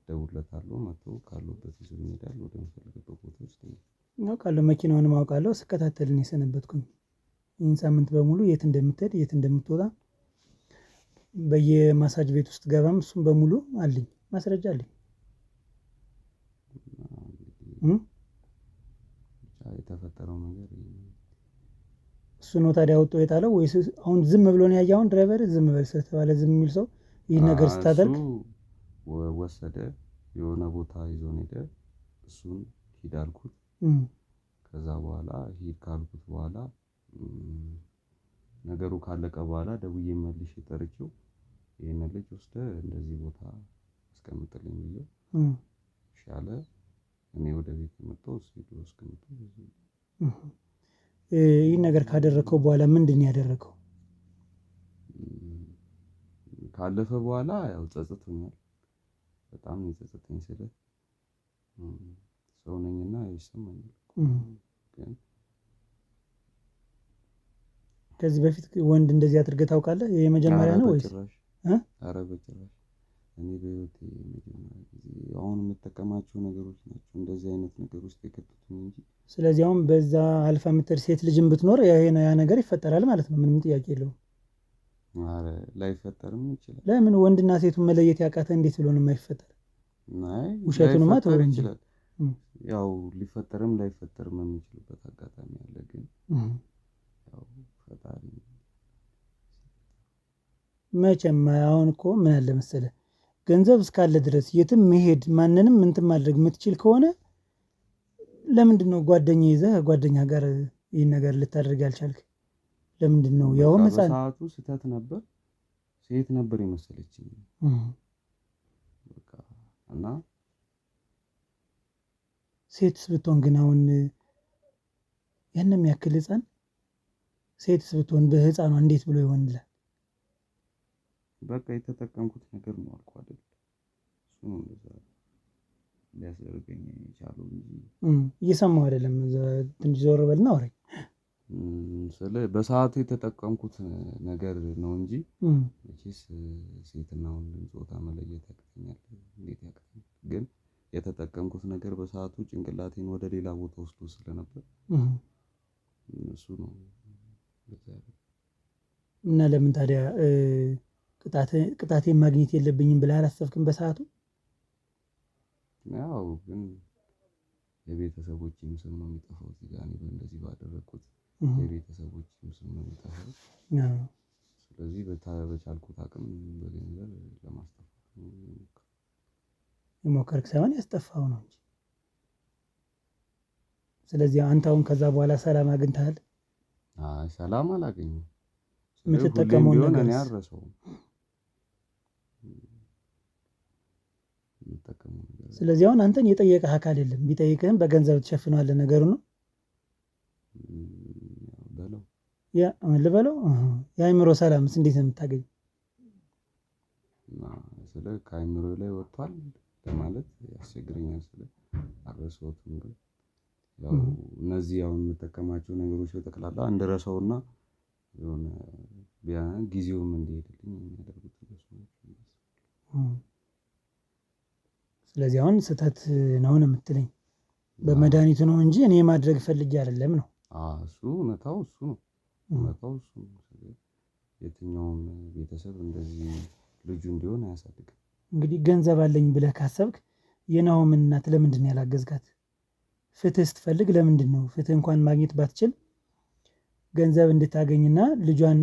ደውለታለሁ፣ መጥቶ ካለበት ይዞኝ ይሄዳል፣ ወደ ምፈልግበት ቦታ ይወስደኛል። አውቃለሁ፣ መኪናውንም አውቃለሁ። ስከታተልን የሰነበትኩኝ ይህን ሳምንት በሙሉ የት እንደምትሄድ የት እንደምትወጣ በየማሳጅ ቤት ውስጥ ገባም እሱም በሙሉ አለኝ፣ ማስረጃ አለኝ። የተፈጠረው ነገር እሱ ነው ታዲያ ወጥቶ የጣለው ወይስ አሁን ዝም ብሎ ነው ያየው? አሁን ድራይቨር ዝም በል ስለተባለ ዝም የሚል ሰው ይህን ነገር ስታደርግ ወሰደ፣ የሆነ ቦታ ይዞን ሄደ። እሱን ሂድ አልኩት። ከዛ በኋላ ሂድ ካልኩት በኋላ ነገሩ ካለቀ በኋላ ደውዬ መልሼ ጠርቼው ይሄንን ልጅ ወስደህ እንደዚህ ቦታ አስቀምጥልኝ ብዬው ሻለ። እኔ ወደ ቤት መጣሁ፣ እሱ ሄዶ አስቀምጦ ይህን ነገር ካደረከው በኋላ ምንድን ነው ያደረገው? ካለፈ በኋላ ያው ጸጽቶኛል። በጣም ነው የጸጸተኝ። ሰው ነኝና ይሰማኛል። ግን ከዚህ በፊት ወንድ እንደዚህ አድርገህ ታውቃለህ? የመጀመሪያ ነው ወይስ? ኧረ በጭራሽ። እኔ በህይወቴ የመጀመሪያ ጊዜ አሁን የምጠቀማቸው ነገሮች ናቸው እንደዚህ አይነት ነገር ውስጥ የከተቱኝ እንጂ። ስለዚህ አሁን በዛ አልፋ የምትሄድ ሴት ልጅም ብትኖር ያ ነገር ይፈጠራል ማለት ነው። ምንም ጥያቄ የለውም። ኧረ ላይፈጠርም ይችላል። ለምን ወንድና ሴቱን መለየት ያቃተ እንዴት ብሎ ነው የማይፈጠር? ውሸቱንማ ተወው እንጂ ያው ሊፈጠርም ላይፈጠርም የሚችልበት አጋጣሚ አለ። ግን ያው ፈጣሪ መቼም አሁን እኮ ምን አለ መሰለህ፣ ገንዘብ እስካለ ድረስ የትም መሄድ ማንንም እንትን ማድረግ የምትችል ከሆነ ለምንድን ነው ጓደኛ ይዘህ ጓደኛ ጋር ይህን ነገር ልታደርግ ያልቻልክ? ለምንድን ነው? ያውም ህፃን በሰዓቱ ስህተት ነበር። ሴት ነበር የመሰለችኝ በቃ። እና ሴትስ ብትሆን ግን አሁን ያን የሚያክል ህፃን ሴትስ ብትሆን በህፃኗ እንዴት ብሎ ይሆንላል? በቃ የተጠቀምኩት ነገር ነው አልኩ አይደል? እሱ ነው እንደዛ ሊያስደርገኝ የቻለው እንጂ እየሰማሁ አይደለም። ትንሽ ዞር በልና አውራኝ። በሰዓቱ የተጠቀምኩት ነገር ነው እንጂ መቼስ ሴትና ወንድን ጾታ መለየት ያቅተኛል? እንዴት ያቅተኛል? ግን የተጠቀምኩት ነገር በሰዓቱ ጭንቅላቴን ወደ ሌላ ቦታ ወስዶ ስለነበር እሱ ነው። እና ለምን ታዲያ ቅጣቴን ማግኘት የለብኝም ብለህ አላሰብክም በሰዓቱ? ያው ግን የቤተሰቦችም ስም ነው የሚጠፋው እዚህ ጋር እኔ እንደዚህ ባደረኩት የቤተሰቦችም ስም ነው የሚጠፋው። ስለዚህ በቻልኩት አቅም በገንዘብ ለማስጠፋት የሞከርክ ሳይሆን ያስጠፋው ነው እንጂ። ስለዚህ አንተ አሁን ከዛ በኋላ ሰላም አግኝተሃል? አይ ሰላም አላገኘሁም። የምትጠቀመው ነገር እኔ አልረሳውም። ስለዚህ አሁን አንተን የጠየቀህ አካል የለም። ቢጠይቅህም በገንዘብ ትሸፍነዋለህ ነገሩ ነው በለው። ልበለው የአእምሮ ሰላምስ እንዴት ነው የምታገኝ? ስለ ከአእምሮ ላይ ወጥቷል ለማለት ያስቸግረኛል። ስለ አልረሳሁትም ግን ያው እነዚህ አሁን የምጠቀማቸው ነገሮች በጠቅላላ እንድረሳውና የሆነ ቢያንስ ጊዜውም እንዲሄድልኝ የሚያደርጉት ነው። ስለዚህ አሁን ስህተት ነው የምትለኝ በመድኃኒቱ ነው እንጂ እኔ ማድረግ ፈልጌ አይደለም ነው? እሱ እውነታው እሱ ነው። እውነታው እሱ ነው። የትኛውም ቤተሰብ እንደዚህ ልጁ እንዲሆን አያሳድግም። እንግዲህ ገንዘብ አለኝ ብለህ ካሰብክ የናሆምን እናት ለምንድን ነው ያላገዝካት? ፍትህ ስትፈልግ ለምንድን ነው ፍትህ እንኳን ማግኘት ባትችል ገንዘብ እንድታገኝና ልጇን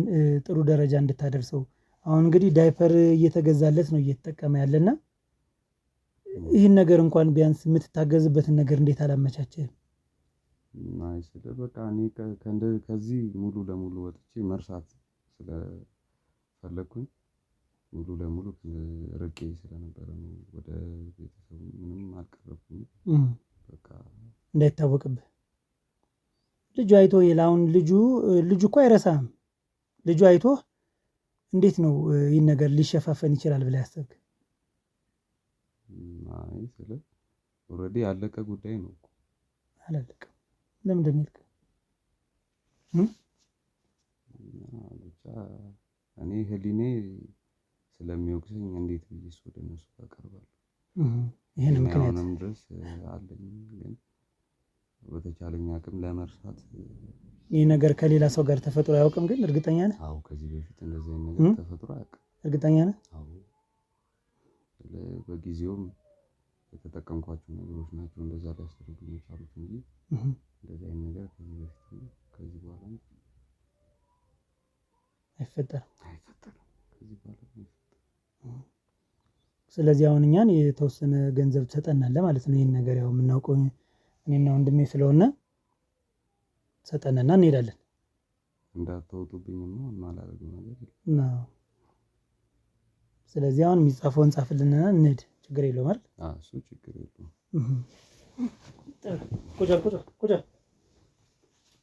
ጥሩ ደረጃ እንድታደርሰው። አሁን እንግዲህ ዳይፐር እየተገዛለት ነው እየተጠቀመ ያለና ይህን ነገር እንኳን ቢያንስ የምትታገዝበትን ነገር እንዴት አላመቻችህም? አይ ስለ በቃ እኔ ከዚህ ሙሉ ለሙሉ ወጥቼ መርሳት ስለፈለኩኝ ሙሉ ለሙሉ ርቄ ስለነበረ ነው ወደ ቤተሰቡ ምንም አልቀረብኩም። በቃ እንዳይታወቅብህ ልጁ አይቶ ይላውን ልጁ እኮ አይረሳም። ልጁ አይቶ እንዴት ነው ይህን ነገር ሊሸፋፈን ይችላል ብለህ ያሰብክ? አይ ስለ ኦልሬዲ ያለቀ ጉዳይ ነው እኮ። አላለቀም። ለምንድን ነው ብቻ እኔ ህሊኔ ስለሚወቅሰኝ እንዴት ብዬ ወደ እነሱ አቀርባለሁ? ይሄን ምክንያት ድረስ አለኝ ግን በተቻለኝ አቅም ለመርሳት። ይህ ነገር ከሌላ ሰው ጋር ተፈጥሮ አያውቅም ግን እርግጠኛ ነህ? አዎ ከዚህ በፊት እንደዚህ አይነት ነገር ተፈጥሮ አያውቅም። እርግጠኛ ነህ? አዎ በጊዜውም የተጠቀምኳቸው ነገሮች ናቸው እንደዛ ሊያስደርጉኝ የቻሉት እንጂ እንደዚህ አይነት ነገር ከዚህ በፊት ከዚህ በኋላ አይፈጠርም። ከዚህ በኋላ ስለዚህ አሁን እኛን የተወሰነ ገንዘብ ትሰጠናለህ ማለት ነው። ይህን ነገር ያው የምናውቀው እኔና ወንድሜ ስለሆነ ሰጠንና እንሄዳለን። እንዳትወጡብኝማ ማላደርገው ነገር የለም። ስለዚህ አሁን የሚጻፈውን ጻፍልንና እንሂድ። ችግር የለውም አይደል? እሱ ችግር የለውም። ቁጭ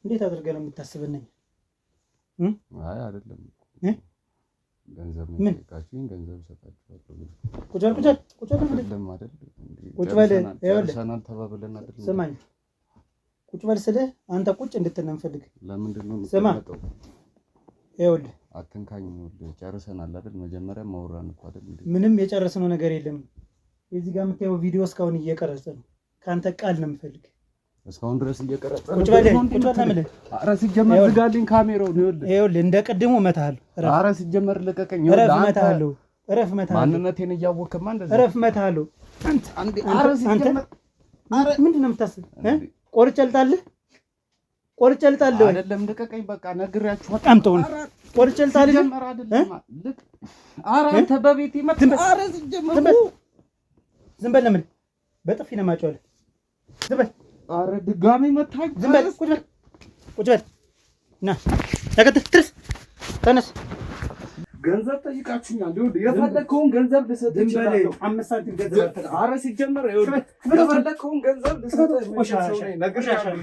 እንዴት አድርገህ ነው የምታስበኝ? አይ አይደለም ገንዘብ ነው የጠየቃችሁኝ፣ ገንዘብ እሰጣችኋለሁ። ቁጭ አይደለም አይደል? ቁጭ በል ሰናል ተባብለን አይደል? ስማኝ፣ ቁጭ በል ስልህ አንተ ቁጭ እንድትል ነው የምፈልግ። ለምንድን ነው የምትመጣው? ይኸውልህ አትንካኝ። ይኸውልህ ጨርሰናል አይደል? መጀመሪያ ማውራን እኮ አይደል? ምንም የጨረስነው ነገር የለም። እዚህ ጋር የምታየው ቪዲዮ እስካሁን እየቀረጸ ነው። ከአንተ ቃል ነው የምፈልግ። እስካሁን ድረስ እየቀረጸ ነው። ቁጭ በል ለምልህ። ኧረ ሲጀመር ዝጋልኝ ካሜራውን። ይኸውልህ እንደ ቅድሙ እመታለሁ። ኧረ ሲጀመር ልቀቀኝ። እረፍ እመታለሁ። ማንነቴን እያወቅህማ እንደዚህ እረፍ እመታለሁ። ኧረ ሲጀመር ምንድን ነው የምታስብ? ቆርጬ ልጣልህ አይደለም። ልቀቀኝ በቃ ነግሬያችኋለሁ። አምጣውን ቆርጬ ልጣልህ። ኧረ አንተ በቤቴ መጥተህ ኧረ ሲጀመር ዝም በል ለምን በጥፊ ነው የማጨዋለህ? ዝም በል። ኧረ ድጋሚ መታኝ። ዝም በል። ቁጭ በል ና ተከተል። ተነስ። ገንዘብ ጠይቃችሁኛል። የፈለከውን ገንዘብ ልሰጥህ እችላለሁ። 5 ሳንቲም ገንዘብ። ኧረ ሲጀመር የፈለከውን ገንዘብ ልሰጥህ እችላለሁ።